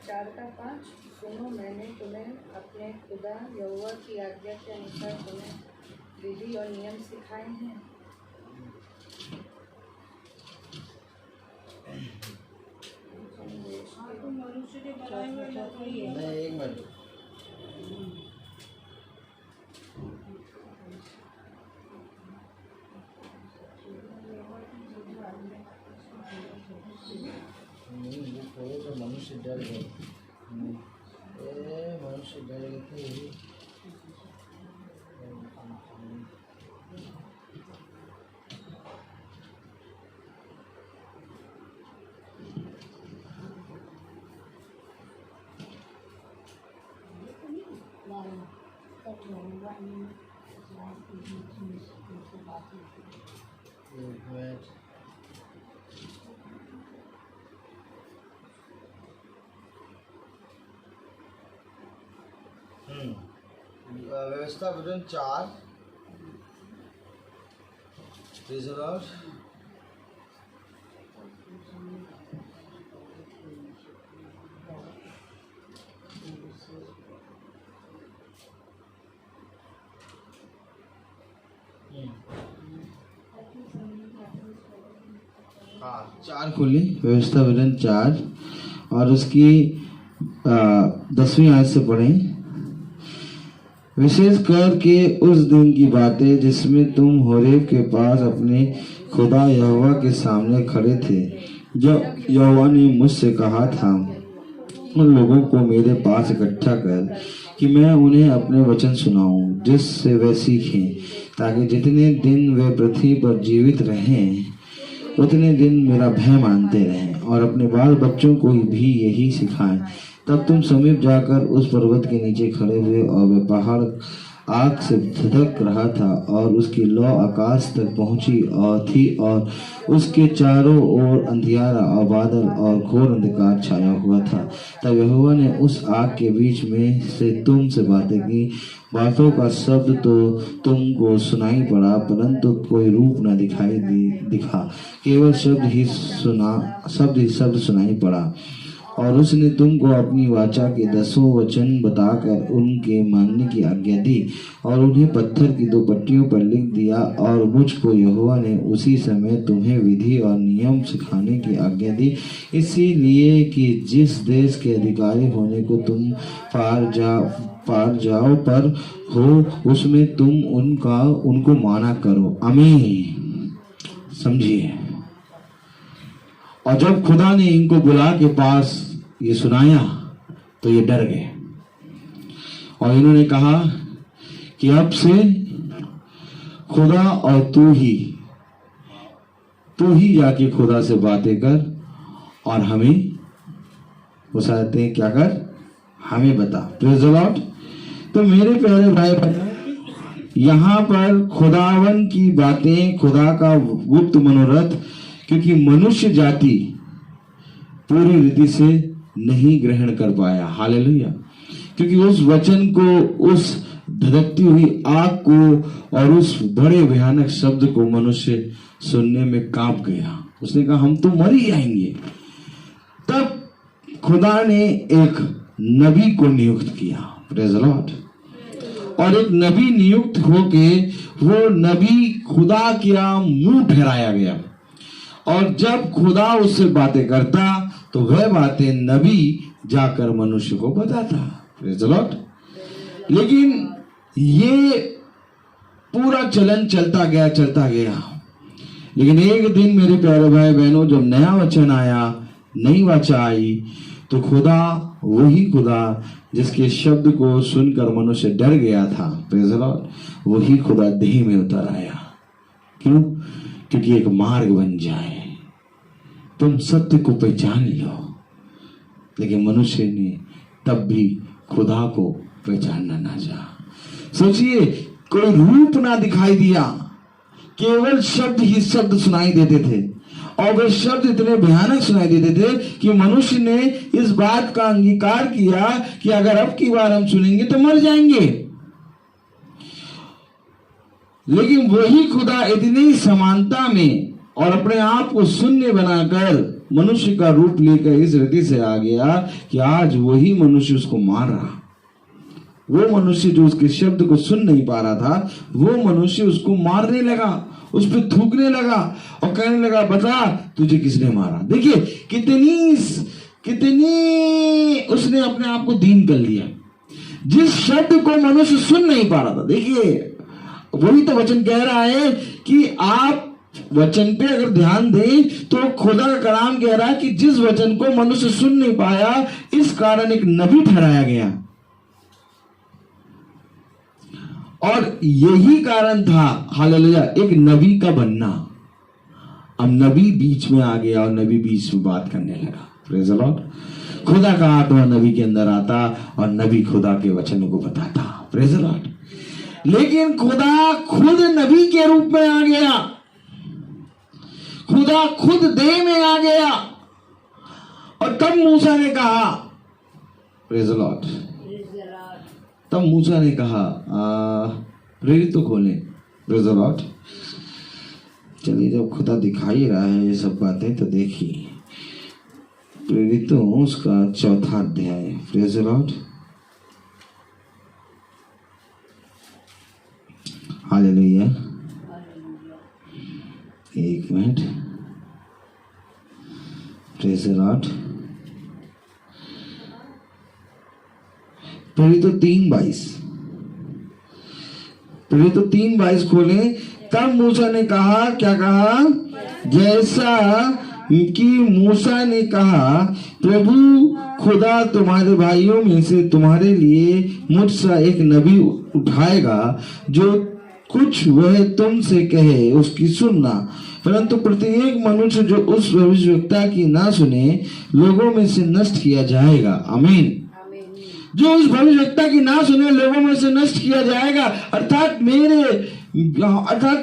[SPEAKER 4] चार का 5। सुनो, मैंने तुम्हें अपने खुदा यहोवा की आज्ञा के अनुसार तुम्हें विधि और नियम सिखाए हैं। मनुष्य के बनाए हुए लकड़ी है।
[SPEAKER 3] एक मिनट, मनुष्य डर गए, मनुष्य डर गए थे। व्यवस्था विवरण 4। Praise the Lord. हाँ, 4 खोली, व्यवस्था विवरण 4 और उसकी 10वीं आयत से पढ़ें। विशेष करके उस दिन की बातें जिसमें तुम होरेब के पास अपने खुदा यहोवा के सामने खड़े थे, जब यहोवा ने मुझसे कहा था, उन लोगों को मेरे पास इकट्ठा कर कि मैं उन्हें अपने वचन सुनाऊं, जिससे वे सीखें, ताकि जितने दिन वे पृथ्वी पर जीवित रहें उतने दिन मेरा भय मानते रहें और अपने बाल बच्चों को भी यही सिखाएं। तब तुम समीप जाकर उस पर्वत के नीचे खड़े हुए और वह पहाड़ आग से धधक रहा था और उसकी लौ आकाश तक पहुंची और थी और उसके चारों ओर अंधियारा और बादल और घोर अंधकार छाया हुआ था। तब यहोवा ने उस आग के बीच में से तुमसे बातें की। बातों का शब्द तो तुमको सुनाई पड़ा, परंतु कोई रूप न दिखा, केवल शब्द सुनाई पड़ा। और उसने तुमको अपनी वाचा के 10 वचन बताकर उनके मानने की आज्ञा दी और उन्हें पत्थर की 2 पट्टियों पर लिख दिया। और मुझको यहोवा ने उसी समय तुम्हें विधि और नियम सिखाने की आज्ञा दी, इसीलिए कि जिस देश के अधिकारी होने को तुम पार जाओ पर हो, उसमें तुम उनको माना करो। आमीन। समझिए। और जब खुदा ने इनको बुला के पास ये सुनाया तो ये डर गए और इन्होंने कहा कि अब से खुदा और तू ही जाके खुदा से बातें कर और हमें वो चाहते हैं क्या कर, हमें बता। Praise the Lord. तो मेरे प्यारे भाई बहन, यहाँ पर खुदावन की बातें, खुदा का गुप्त मनोरथ, क्योंकि मनुष्य जाति पूरी रीति से नहीं ग्रहण कर पाया। हालेलुया। क्योंकि उस वचन को, उस धधकती हुई आग को और उस बड़े भयानक शब्द को मनुष्य सुनने में कांप गया। उसने कहा हम तो मर ही जाएंगे। तब खुदा ने एक नबी को नियुक्त किया। Praise the Lord. और एक नबी नियुक्त होके वो नबी खुदा का मुंह ठहराया गया। और जब खुदा उससे बातें करता तो वह बातें नबी जाकर मनुष्य को बताता। Praise the Lord. लेकिन ये पूरा चलन चलता गया। लेकिन एक दिन मेरे प्यारे भाई बहनों, जब नया वचन आया, नई वाचा आई, तो खुदा, वही खुदा जिसके शब्द को सुनकर मनुष्य डर गया था, प्रेज़ द लॉर्ड, वही खुदा देह में उतर आया। क्यों? क्योंकि एक मार्ग बन जाए, तुम सत्य को पहचान लो। लेकिन मनुष्य ने तब भी खुदा को पहचानना ना चाहा। सोचिए, कोई रूप ना दिखाई दिया, केवल शब्द ही शब्द सुनाई देते थे। और वे शब्द इतने भयानक सुनाई देते थे कि मनुष्य ने इस बात का अंगीकार किया कि अगर अब की बार हम सुनेंगे तो मर जाएंगे। लेकिन वही खुदा इतनी समानता में और अपने आप को शून्य बनाकर मनुष्य का रूप लेकर इस रीति से आ गया कि आज वही मनुष्य उसको मार रहा। वो मनुष्य जो उसके शब्द को सुन नहीं पा रहा था, वो मनुष्य उसको मारने लगा, उस पर थूकने लगा और कहने लगा, बता तुझे किसने मारा। देखिए कितनी उसने अपने आप को दीन कर लिया, जिस शब्द को मनुष्य सुन नहीं पा रहा था। देखिए, वही तो वचन कह रहा है कि आप वचन पे अगर ध्यान दें तो खुदा का कलाम कह रहा है कि जिस वचन को मनुष्य सुन नहीं पाया, इस कारण एक नबी ठहराया गया। और यही कारण था, हालेलुया, एक नबी का बनना। अब नबी बीच में आ गया और नबी बीच में बात करने लगा। Praise the Lord. खुदा का आत्मा नबी के अंदर आता और नबी खुदा के वचनों को बताता। Praise the Lord. लेकिन खुदा खुद नबी के रूप में आ गया, खुदा खुद देह में आ गया। और तब मूसा ने कहा, प्रेज़ द लॉर्ड, तब मूसा ने कहा, प्रेरित तो खोले। Praise the Lord. चलिए, जब खुदा दिखाई रहा है ये सब बातें, तो देखिए प्रेरितों उसका 4था अध्याय। Praise the lord. हालेलुया। एक मिनट। Praise the Lord. प्रेरितों 3:22, प्रेरितों 3:22 खोलें। तब मूसा ने कहा, क्या कहा? जैसा कि मूसा ने कहा, प्रभु खुदा तुम्हारे भाइयों में से तुम्हारे लिए मुझसे एक नबी उठाएगा, जो कुछ वह तुमसे कहे उसकी सुनना। परंतु प्रत्येक मनुष्य जो उस भविष्यवक्ता की ना सुने, लोगों में से नष्ट किया जाएगा। आमीन। जो उस भविष्यवक्ता की ना सुने, लोगों में से नष्ट किया जाएगा। अर्थात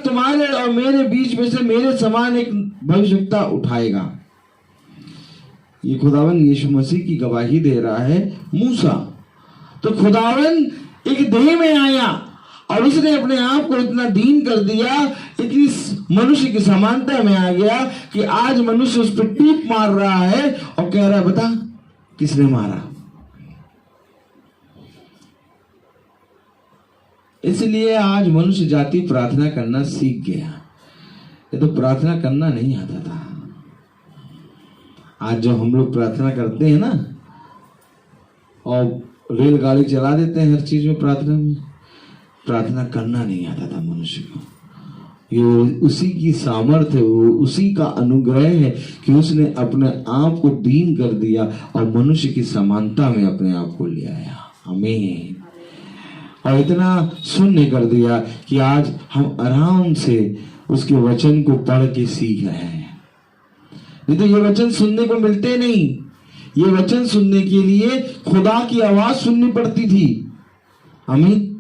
[SPEAKER 3] तुम्हारे और मेरे बीच में से मेरे समान एक भविष्यवक्ता उठाएगा। ये खुदावन यीशु मसीह की गवाही दे रहा है मूसा। तो खुदावन एक देह में आया और उसने अपने आप को इतना दीन कर दिया, इतनी मनुष्य की समानता में आ गया कि आज मनुष्य उस पर टीप मार रहा है और कह रहा है, बता किसने मारा। इसलिए आज मनुष्य जाति प्रार्थना करना सीख गया। ये तो प्रार्थना करना नहीं आता था। आज जो हम लोग प्रार्थना करते हैं ना, और रेलगाड़ी चला देते हैं हर चीज में, प्रार्थना करना नहीं आता था मनुष्य को। ये उसी की सामर्थ्य, वो उसी का अनुग्रह है कि उसने अपने आप को दीन कर दिया और मनुष्य की समानता में अपने आप को ले आया। आमीन। और इतना शून्य कर दिया कि आज हम आराम से उसके वचन को पढ़ के सीख रहे हैं। नहीं तो ये वचन सुनने को मिलते नहीं। ये वचन सुनने के लिए खुदा की आवाज सुननी पड़ती थी। आमीन।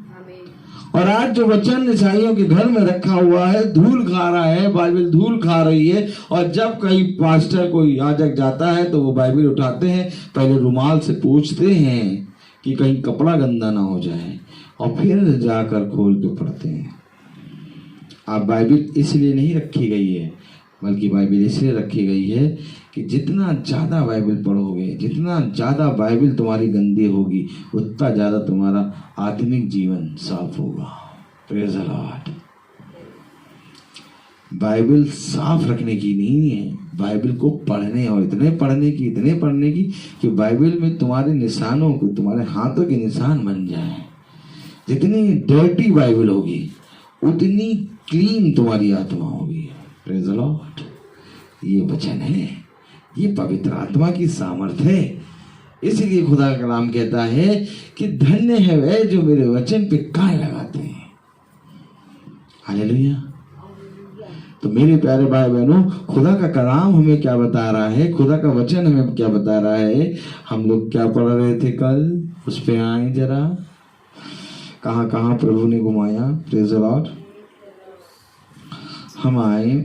[SPEAKER 3] और आज जो वचन ईसाइयों के घर में रखा हुआ है, धूल खा रहा है, बाइबल धूल खा रही है। और जब कहीं पास्टर कोई याजक जाता है तो वो बाइबल उठाते हैं, पहले रुमाल से पूछते हैं कि कहीं कपड़ा गंदा ना हो जाए, और फिर जाकर खोल के पढ़ते हैं। अब बाइबल इसलिए नहीं रखी गई है, बल्कि बाइबल इसलिए रखी गई है कि जितना ज़्यादा बाइबल पढ़ोगे, जितना ज़्यादा बाइबल तुम्हारी गंदी होगी, उतना ज़्यादा तुम्हारा आत्मिक जीवन साफ होगा। Praise the Lord. बाइबल साफ रखने की नहीं है, बाइबल को पढ़ने, और इतने पढ़ने की कि बाइबल में तुम्हारे निशानों को, तुम्हारे हाथों के निशान बन जाए। जितनी डर्टी बाइबल होगी, उतनी क्लीन तुम्हारी आत्मा होगी। Praise the Lord. ये वचन है, ये पवित्र आत्मा की सामर्थ्य है। इसीलिए खुदा का कलाम कहता है कि धन्य है वे जो मेरे वचन पे कान लगाते हैं। हालेलुया। तो मेरे प्यारे भाई बहनों, खुदा का कलाम हमें क्या बता रहा है, खुदा का वचन हमें क्या बता रहा है। हम लोग क्या पढ़ रहे थे कल, उस पे आए जरा, कहाँ कहाँ प्रभु ने घुमाया। Praise the Lord. हम आए,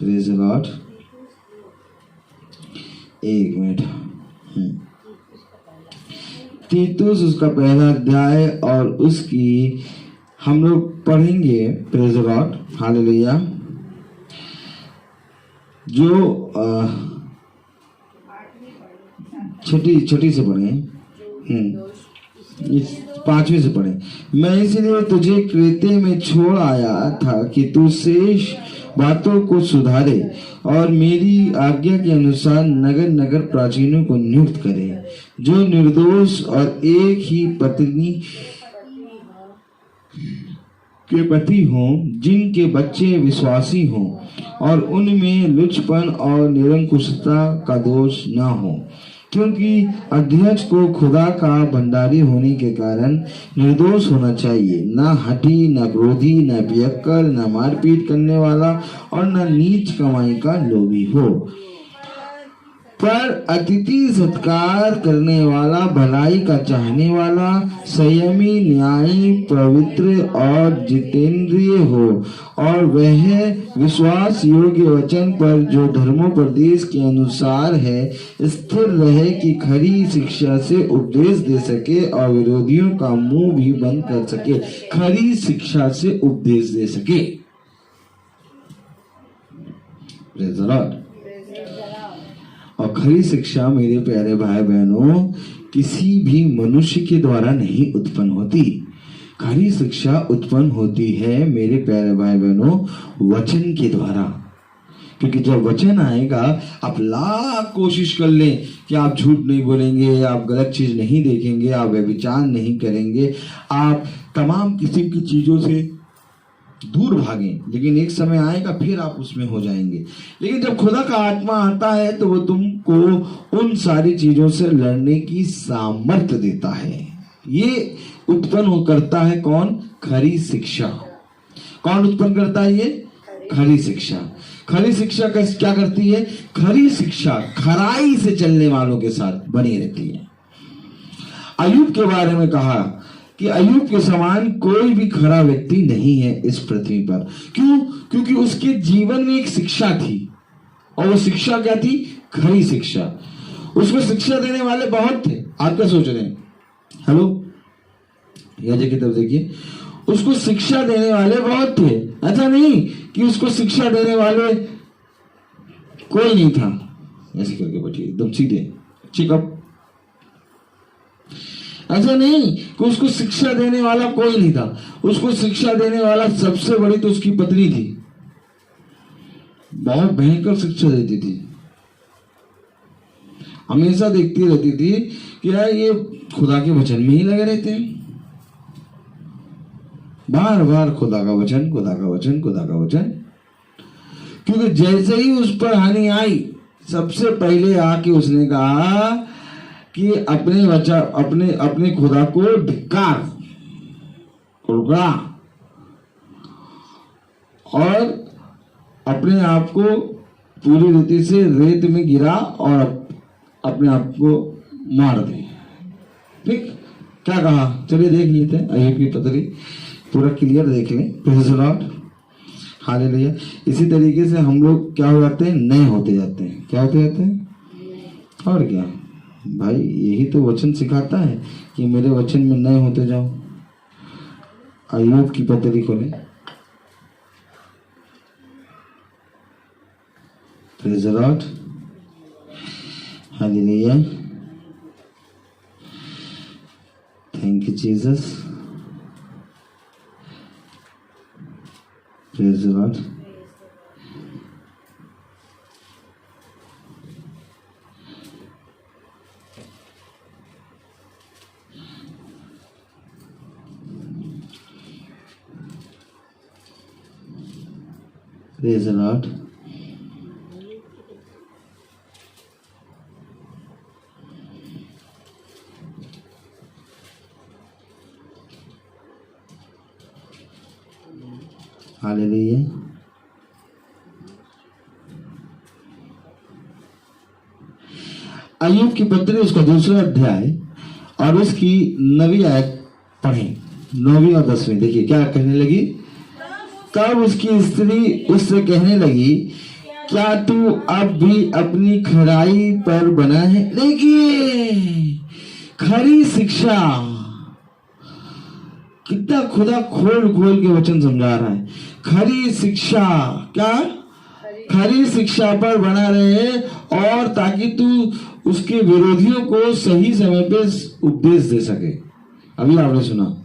[SPEAKER 3] प्रेज़ द लॉर्ड। एक मिनट। तीतुस उसका पहला अध्याय और उसकी हम लोग पढ़ेंगे। Praise the lord. हालेलुया। जो छोटी से पढ़े, इस 5वीं से पढ़े। मैं इसलिए तुझे क्रेते में छोड़ आया था कि तू शेष बातों को सुधारे और मेरी आज्ञा के अनुसार नगर नगर प्राचीनों को नियुक्त करे, जो निर्दोष और एक ही पत्नी के पति हों, जिनके बच्चे विश्वासी हों और उनमें लुचपन और निरंकुशता का दोष न हो। क्योंकि अध्यक्ष को खुदा का भंडारी होने के कारण निर्दोष होना चाहिए, न हठी, न क्रोधी, न पियक्कर, न मारपीट करने वाला और न नीच कमाई का लोभी हो, पर अतिथि सत्कार करने वाला, भलाई का चाहने वाला, संयमी, न्यायी, पवित्र और जितेंद्रिय हो, और वह विश्वास योग्य वचन पर जो धर्मोपदेश के अनुसार है स्थिर रहे, कि खरी शिक्षा से उपदेश दे सके और विरोधियों का मुंह भी बंद कर सके। खरी शिक्षा से उपदेश दे सके। Praise the Lord. और खरी शिक्षा मेरे प्यारे भाई बहनों किसी भी मनुष्य के द्वारा नहीं उत्पन्न होती। खरी शिक्षा उत्पन्न होती है मेरे प्यारे भाई बहनों वचन के द्वारा। क्योंकि जब वचन आएगा, आप लाख कोशिश कर लें कि आप झूठ नहीं बोलेंगे, आप गलत चीज नहीं देखेंगे, आप व्यभिचार नहीं करेंगे, आप तमाम किस्म की चीजों से दूर भागें, लेकिन एक समय आएगा फिर आप उसमें हो जाएंगे। लेकिन जब खुदा का आत्मा आता है तो वो तुमको उन सारी चीजों से लड़ने की सामर्थ्य देता है। ये उत्पन्न करता है कौन? खरी शिक्षा। कौन उत्पन्न करता है? ये खरी शिक्षा। खरी शिक्षा क्या करती है? खरी शिक्षा खराई से चलने वालों के साथ बनी रहती है। अय्यूब के बारे में कहा कि अय्यूब के समान कोई भी खरा व्यक्ति नहीं है इस पृथ्वी पर। क्यों? क्योंकि उसके जीवन में एक शिक्षा थी, और वो शिक्षा क्या थी? खरी शिक्षा। उसको शिक्षा देने वाले बहुत थे। आप क्या सोच रहे हैं? हेलो, यह की तरफ देखिए। उसको शिक्षा देने वाले बहुत थे। ऐसा नहीं कि उसको शिक्षा देने वाले कोई नहीं था। ऐसे करके बैठिए, एकदम सीधे, चिकअप। ऐसा नहीं कि उसको शिक्षा देने वाला कोई नहीं था। उसको शिक्षा देने वाला सबसे बड़ी तो उसकी पत्नी थी। बहुत भयंकर शिक्षा देती थी। हमेशा देखती रहती थी कि यार ये खुदा के वचन में ही लगे रहते हैं, बार बार खुदा का वचन, खुदा का वचन, खुदा का वचन। क्योंकि जैसे ही उस पर हानि आई, सबसे पहले आके उसने कहा कि अपने वचन, अपने खुदा को धिक्कार, उड़गड़ा, और अपने आप को पूरी रीति से रेत में गिरा और अपने आप को मार दे। ठीक, क्या कहा? चलिए देख लेते हैं अय्यूब की पत्री, पूरा क्लियर देख लें। Praise the lord, hallelujah. इसी तरीके से हम लोग क्या हो जाते हैं? नए होते जाते हैं। क्या होते जाते हैं? और क्या भाई, यही तो वचन सिखाता है कि मेरे वचन में नए होते जाओ। अय्यूब की पत्री खोलें। Praise the lord, hallelujah. Thank you Jesus. Praise the lord. Praise the lord. Hallelujah. Ayyub की पत्री, उसका दूसरा अध्याय और उसकी 9वीं आयत पढ़ें। 9वीं और 10वीं देखिए क्या कहने लगी। तब उसकी स्त्री उससे कहने लगी, क्या तू अब भी अपनी खराई पर बना है? देखिए खरी शिक्षा, कितना खुदा खोल खोल के वचन समझा रहा है। खरी शिक्षा, क्या? खरी शिक्षा पर बना रहे, और ताकि तू उसके विरोधियों को सही समय पे उपदेश दे सके। अभी आपने सुना।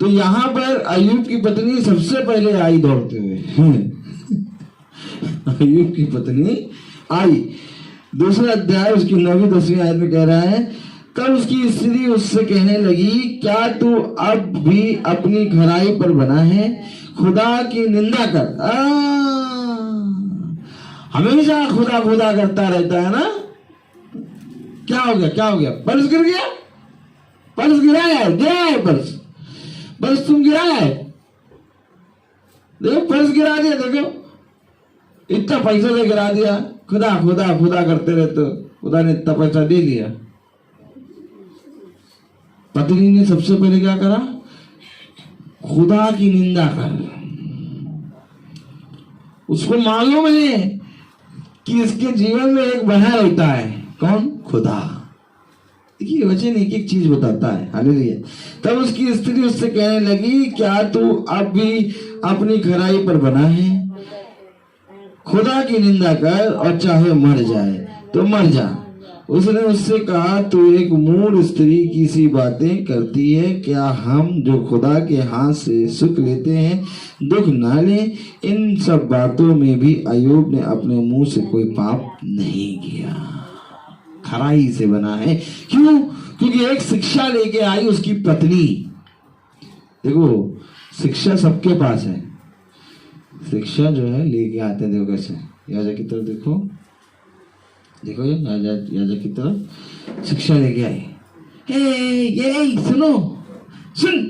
[SPEAKER 3] तो यहां पर अय्यूब की पत्नी सबसे पहले आई दौड़ते हुए। अय्यूब की पत्नी आई। दूसरा अध्याय उसकी 9वीं 10वीं आयत में कह रहा है, तब उसकी स्त्री उससे कहने लगी, क्या तू अब भी अपनी खराई पर बना है? खुदा की निंदा कर। हमेशा खुदा खुदा करता रहता है ना। क्या हो गया? क्या हो गया? पर्स गिर गया? पर्स गिराया है, गिरा है पर्स, पर्स तुम गिराया है। देखो पर्स गिरा दिया, देखो इतना पैसा से गिरा दिया। खुदा खुदा खुदा करते रहते, खुदा ने इतना पैसा दे लिया। पत्नी ने सबसे पहले क्या करा? खुदा की निंदा कर। उसको मालूम है कि इसके जीवन में एक बना रहता है। कौन? खुदा। देखिए वचन एक एक चीज बताता है। हालेलुया। तब उसकी स्त्री उससे कहने लगी, क्या तू अब भी अपनी खराई पर बना है? खुदा की निंदा कर, और चाहे मर जाए तो मर जा। उसने उससे कहा, तू एक मूढ़ स्त्री की सी बातें करती है। क्या हम जो खुदा के हाथ से सुख लेते हैं दुख ना लें? इन सब बातों में भी अय्यूब ने अपने मुंह से कोई पाप नहीं किया। खराई से बना है। क्यों? क्योंकि एक शिक्षा लेके आई उसकी पत्नी। देखो शिक्षा सबके पास है, शिक्षा जो है लेके आते हैं। देखो कैसे, याजक की तरफ देखो, देखो ये याजक की तरफ शिक्षा लेके आए। ये सुनो, सुन,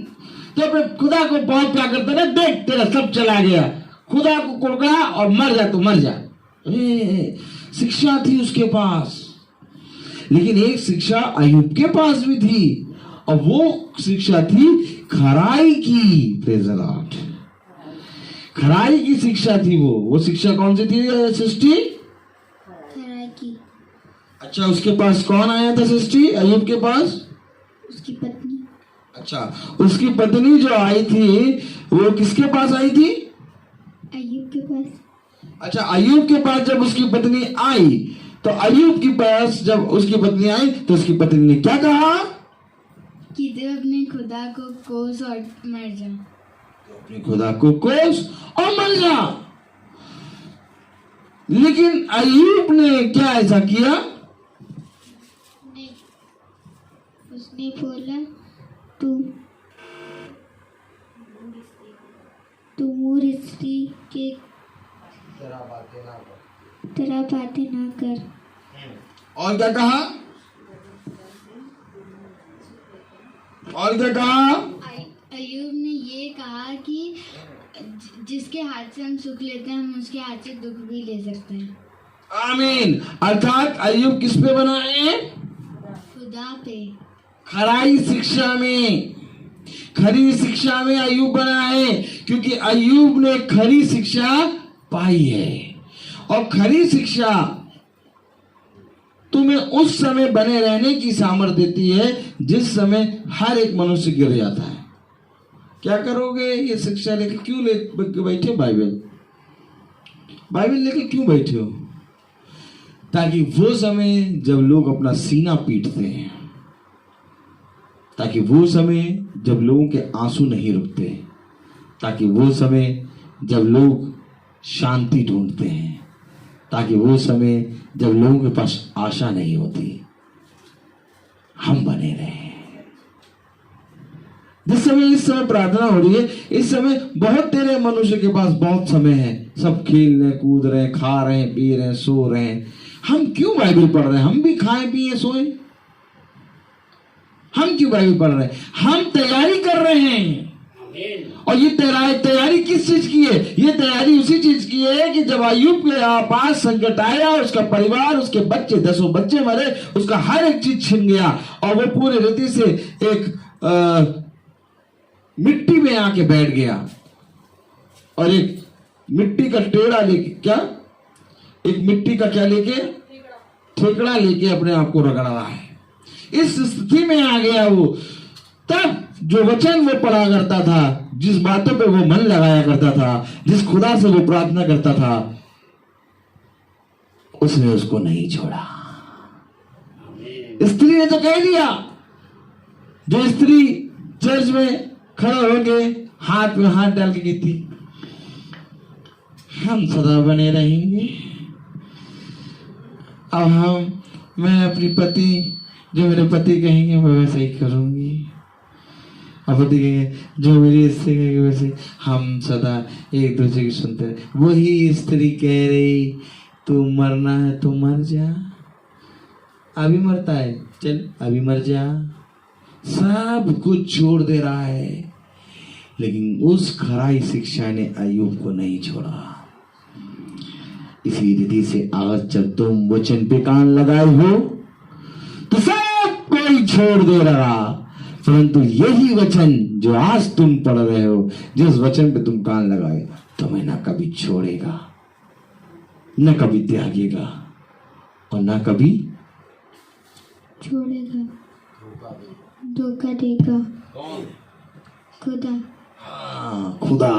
[SPEAKER 3] तो अपने खुदा को बहुत प्यार करता ना, देख तेरा सब चला गया, खुदा को कुड़का और मर जा, तो मर जा। शिक्षा थी उसके पास, लेकिन एक शिक्षा अय्यूब के पास भी थी, और वो शिक्षा थी खराई की। प्रेज़ द लॉर्ड, खराई की शिक्षा थी वो शिक्षा कौन सी थी सृष्टि?
[SPEAKER 1] खराई की।
[SPEAKER 3] अच्छा, उसके पास कौन आया था सृष्टि? अय्यूब के पास
[SPEAKER 1] उसकी पत्नी।
[SPEAKER 3] अच्छा, उसकी पत्नी जो आई थी वो किसके पास आई थी?
[SPEAKER 1] अय्यूब के पास।
[SPEAKER 3] अच्छा, अय्यूब के पास जब उसकी पत्नी आई, तो अय्यूब के पास जब उसकी पत्नी आई तो उसकी पत्नी ने क्या कहा?
[SPEAKER 1] कि तू अपने खुदा को कोस और मर जा।
[SPEAKER 3] अपने खुदा को कोस और मर जा। लेकिन अय्यूब ने क्या ऐसा किया?
[SPEAKER 1] उसने बोला तू मूर्ख स्त्री के तरह बातें ना कर।
[SPEAKER 3] और क्या कहा? और क्या कहा?
[SPEAKER 1] अय्यूब ने ये कहा कि जिसके हाथ से हम सुख लेते हैं, हम उसके हाथ से दुख भी ले सकते हैं।
[SPEAKER 3] आमीन। अर्थात अय्यूब किस पे बना है?
[SPEAKER 1] खुदा पे।
[SPEAKER 3] खराई शिक्षा में, खरी शिक्षा में अय्यूब बना है, क्योंकि अय्यूब ने खरी शिक्षा पाई है। और खरी शिक्षा तुम्हें उस समय बने रहने की सामर्थ्य देती है जिस समय हर एक मनुष्य गिर जाता है। क्या करोगे? ये शिक्षा लेके क्यों ले बैठे? बाइबल लेके क्यों बैठे हो? ताकि वो समय जब लोग अपना सीना पीटते हैं, ताकि वो समय जब लोगों के आंसू नहीं रुकते, ताकि वो समय जब लोग शांति ढूंढते हैं, ताकि वो समय जब लोगों के पास आशा नहीं होती, हम बने रहे। जिस समय इस समय प्रार्थना हो रही है, इस समय बहुत तेरे मनुष्य के पास बहुत समय है, सब खेल रहे, कूद रहे, खा रहे, पी रहे, सो रहे। हम क्यों बाइबल पढ़ रहे हैं? हम भी खाएं पिए सोए। हम क्यों बाइबल पढ़ रहे हैं? हम तैयारी कर रहे हैं। और ये तैयारी किस चीज की है? ये तैयारी उसी चीज की है कि जब अय्यूब के पास संकट आया, उसका परिवार, उसके बच्चे, 10 बच्चे मरे, उसका हर एक चीज छिन गया, और वो पूरी रीति से एक मिट्टी में आके बैठ गया, और एक मिट्टी का टेढ़ा लेके, क्या एक मिट्टी का क्या लेके, ठेकड़ा लेके अपने आप को रगड़ रहा है। इस स्थिति में आ गया वो। तब जो वचन वो पढ़ा करता था, जिस बातों पे वो मन लगाया करता था, जिस खुदा से वो प्रार्थना करता था, उसने उसको नहीं छोड़ा। स्त्री ने तो कह दिया, जो स्त्री चर्च में खड़ा होके हाथ में हाथ डाल के कहती, हम सदा बने रहेंगे, अब मैं अपनी पति, जो मेरे पति कहेंगे मैं वैसे ही करूंगी, और पति कहेंगे जो मेरी स्त्री कहेंगे वैसे, हम सदा एक दूसरे की सुनते रहे। वही स्त्री कह रही, तू मरना है तो मर जा, अभी मरता है, चल अभी मर जा। सब कुछ छोड़ दे रहा है, लेकिन उस खराई शिक्षा ने अय्यूब को नहीं छोड़ा। इसी रीति से आज जब तुम वचन पे कान लगाए हो तो सब कोई छोड़ दे रहा, परंतु यही वचन जो आज तुम पढ़ रहे हो, जिस वचन पे तुम कान लगाए, तुम्हें ना कभी छोड़ेगा, न कभी त्यागेगा, और ना कभी
[SPEAKER 1] छोड़ेगा, धोखा देगा। खुदा।
[SPEAKER 3] खुदा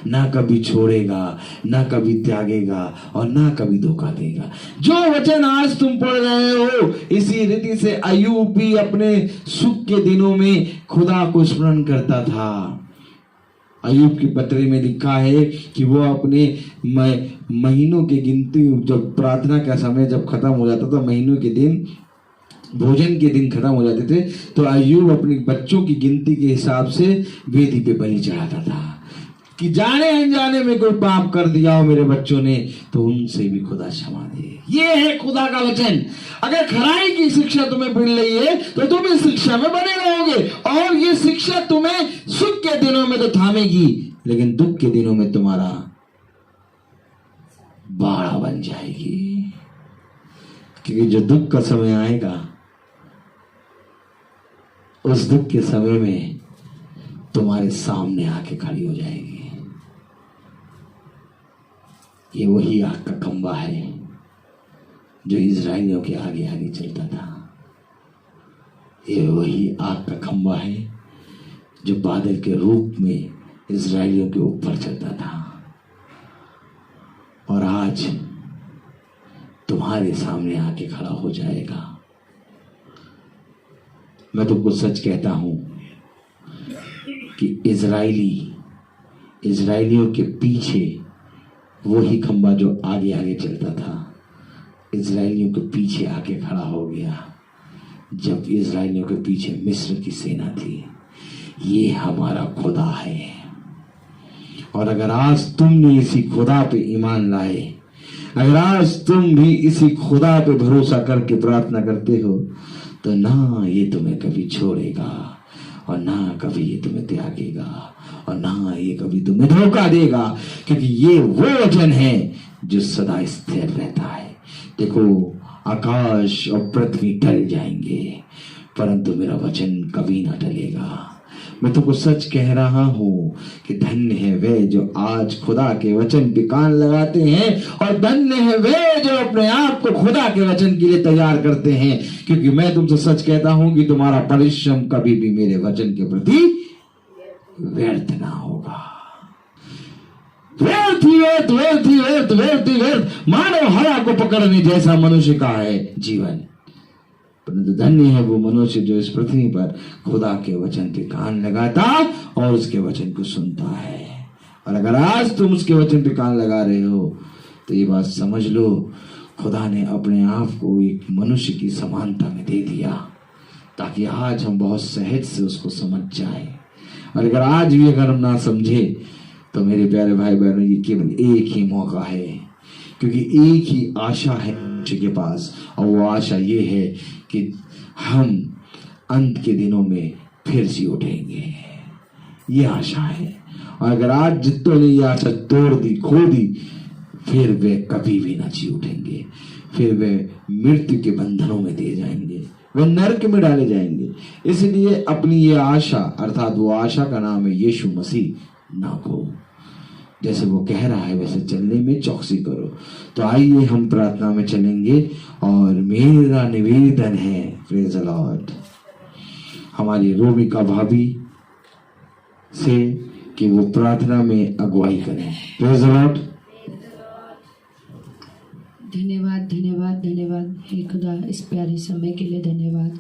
[SPEAKER 3] ना कभी छोड़ेगा, ना कभी त्यागेगा, और ना कभी धोखा देगा। जो वचन आज तुम पढ़ रहे हो, इसी रीति से अय्यूब भी अपने सुख के दिनों में खुदा को स्मरण करता था। अय्यूब की पत्री में लिखा है कि वो अपने महीनों की गिनती, जब प्रार्थना का समय जब खत्म हो जाता था, महीनों के दिन, भोजन के दिन खत्म हो जाते थे, तो अय्यूब अपने बच्चों की गिनती के हिसाब से वेदी पे बलि चढ़ाता था। कि जाने अनजाने में कोई पाप कर दिया हो मेरे बच्चों ने तो उनसे भी खुदा क्षमा दे। ये है खुदा का वचन। अगर खराई की शिक्षा तुम्हें मिल रही है तो तुम इस शिक्षा में बने रहोगे और ये शिक्षा तुम्हें सुख के दिनों में तो थामेगी, लेकिन दुख के दिनों में तुम्हारा बाड़ा बन जाएगी। क्योंकि जो दुख का समय आएगा उस दुख के समय में तुम्हारे सामने आके खड़ी हो जाएगी। ये वही आग का खंबा है जो इजराइलियों के आगे आगे चलता था। ये वही आग का खंबा है जो बादल के रूप में इजराइलियों के ऊपर चलता था और आज तुम्हारे सामने आके खड़ा हो जाएगा। मैं तुमको सच कहता हूं कि इजराइलियों के पीछे वही खंबा जो आगे आगे चलता था इजराइलियों के पीछे आके खड़ा हो गया जब इजराइलियों के पीछे मिस्र की सेना थी। ये हमारा खुदा है। और अगर आज तुमने इसी खुदा पे ईमान लाए, अगर आज तुम भी इसी खुदा पे भरोसा करके प्रार्थना करते हो तो ना ये तुम्हें कभी छोड़ेगा और ना कभी ये तुम्हें त्यागेगा और ना ये कभी तुम्हें धोखा देगा, क्योंकि ये वो वचन है जो सदा स्थिर रहता है। देखो आकाश और पृथ्वी टल जाएंगे परंतु मेरा वचन कभी ना टलेगा। मैं तुमको सच कह रहा हूं कि धन्य है वे जो आज खुदा के वचन पे कान लगाते हैं और धन्य है वे जो अपने आप को खुदा के वचन के लिए तैयार करते हैं, क्योंकि मैं तुमसे सच कहता हूं कि तुम्हारा परिश्रम कभी भी मेरे वचन के प्रति व्यर्थ ना होगा। व्यर्थ मानव हवा को पकड़ने जैसा मनुष्य का है जीवन, परंतु धन्य है वो मनुष्य जो इस पृथ्वी पर खुदा के वचन पे कान लगाता और उसके वचन को सुनता है। और अगर आज तुम उसके वचन पे कान लगा रहे हो तो ये बात समझ लो खुदा ने अपने आप को एक मनुष्य की समानता में दे दिया ताकि आज हम बहुत सहज से उसको समझ जाए। और अगर आज भी अगर हम ना समझे तो मेरे प्यारे भाई बहनों ये केवल एक ही मौका है, क्योंकि एक ही आशा है मनुष्य के पास और वो आशा ये है कि हम अंत के दिनों में फिर से उठेंगे। ये आशा है। और अगर आज जितनों ने ये आशा तोड़ दी, खो दी, फिर वे कभी भी ना जी उठेंगे। फिर वे मृत्यु के बंधनों में दिए जाएंगे, वे नरक में डाले जाएंगे। इसलिए अपनी ये आशा अर्थात वो आशा का नाम है यीशु मसीह ना खो। जैसे वो कह रहा है वैसे चलने में चौकसी करो। तो आइए हम प्रार्थना में चलेंगे और मेरा निवेदन है प्रेज द लॉर्ड हमारी रोमिका भाभी से कि वो प्रार्थना में अगुवाई करें। Praise the Lord.
[SPEAKER 2] धन्यवाद धन्यवाद धन्यवाद हे खुदा, इस प्यारे समय के लिए धन्यवाद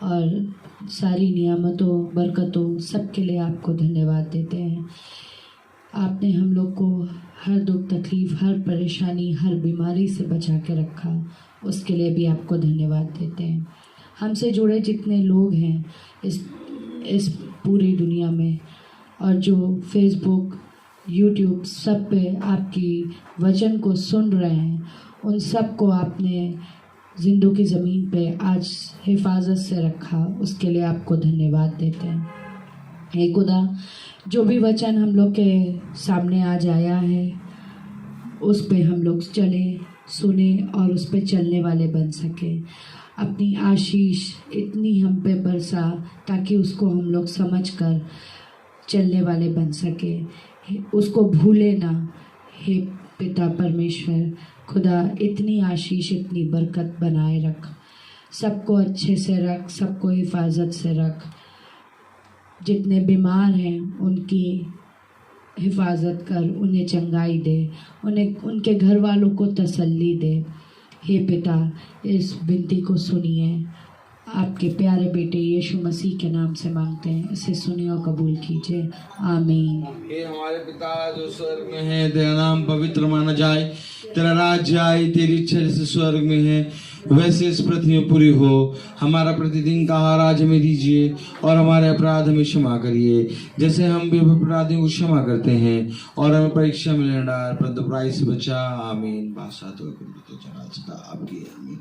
[SPEAKER 2] और सारी नियामतों बरकतों सब के लिए आपको धन्यवाद देते हैं। आपने हम लोग को हर दुख तकलीफ, हर परेशानी, हर बीमारी से बचा के रखा, उसके लिए भी आपको धन्यवाद देते हैं। हमसे जुड़े जितने लोग हैं इस पूरी दुनिया में और जो फेसबुक, यूट्यूब सब पे आपकी वचन को सुन रहे हैं, उन सब को आपने जिंदों की ज़मीन पे आज हिफाजत से रखा, उसके लिए आपको धन्यवाद देते हैं। हे खुदा, जो भी वचन हम लोग के सामने आज आया है उस पे हम लोग चले, सुने और उस पे चलने वाले बन सके। अपनी आशीष इतनी हम पे बरसा ताकि उसको हम लोग समझकर चलने वाले बन सके, उसको भूले ना। हे पिता परमेश्वर खुदा, इतनी आशीष इतनी बरकत बनाए रख, सबको अच्छे से रख, सबको हिफाजत से रख। जितने बीमार हैं उनकी हिफाजत कर, उन्हें चंगाई दे, उन्हें उनके घर वालों को तसल्ली दे। हे पिता, इस विनती को सुनिए, आपके प्यारे बेटे यीशु मसीह के नाम से मांगते हैं, इसे सुनिए और कबूल कीजिए। आमीन।
[SPEAKER 3] हे हमारे पिता जो स्वर्ग में है, तेरा नाम पवित्र माना जाए, तेरा राज्य आए, तेरी इच्छा जैसे स्वर्ग में है वैसे इस पृथ्वी में पूरी हो। हमारा प्रतिदिन का आहार आज हमें दीजिए और हमारे अपराध हमें क्षमा करिए जैसे हम भी अपराधियों को क्षमा करते हैं, और हमें परीक्षा में न डाल परंतु बुराई से बचा। आमीन। बादशाह तो आपकी है। आमीन।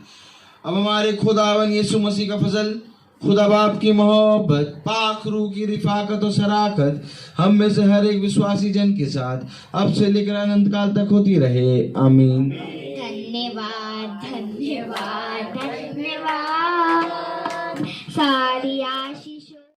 [SPEAKER 3] अब हमारे खुदावन यीशु मसीह का फजल, खुदा बाप की मोहब्बत, पाक रूह की रिफाकत और शराकत हम में से हर एक विश्वासी जन के साथ अब से लेकर अनंत काल तक होती रहे। आमीन।
[SPEAKER 1] धन्यवाद धन्यवाद धन्यवाद। सारी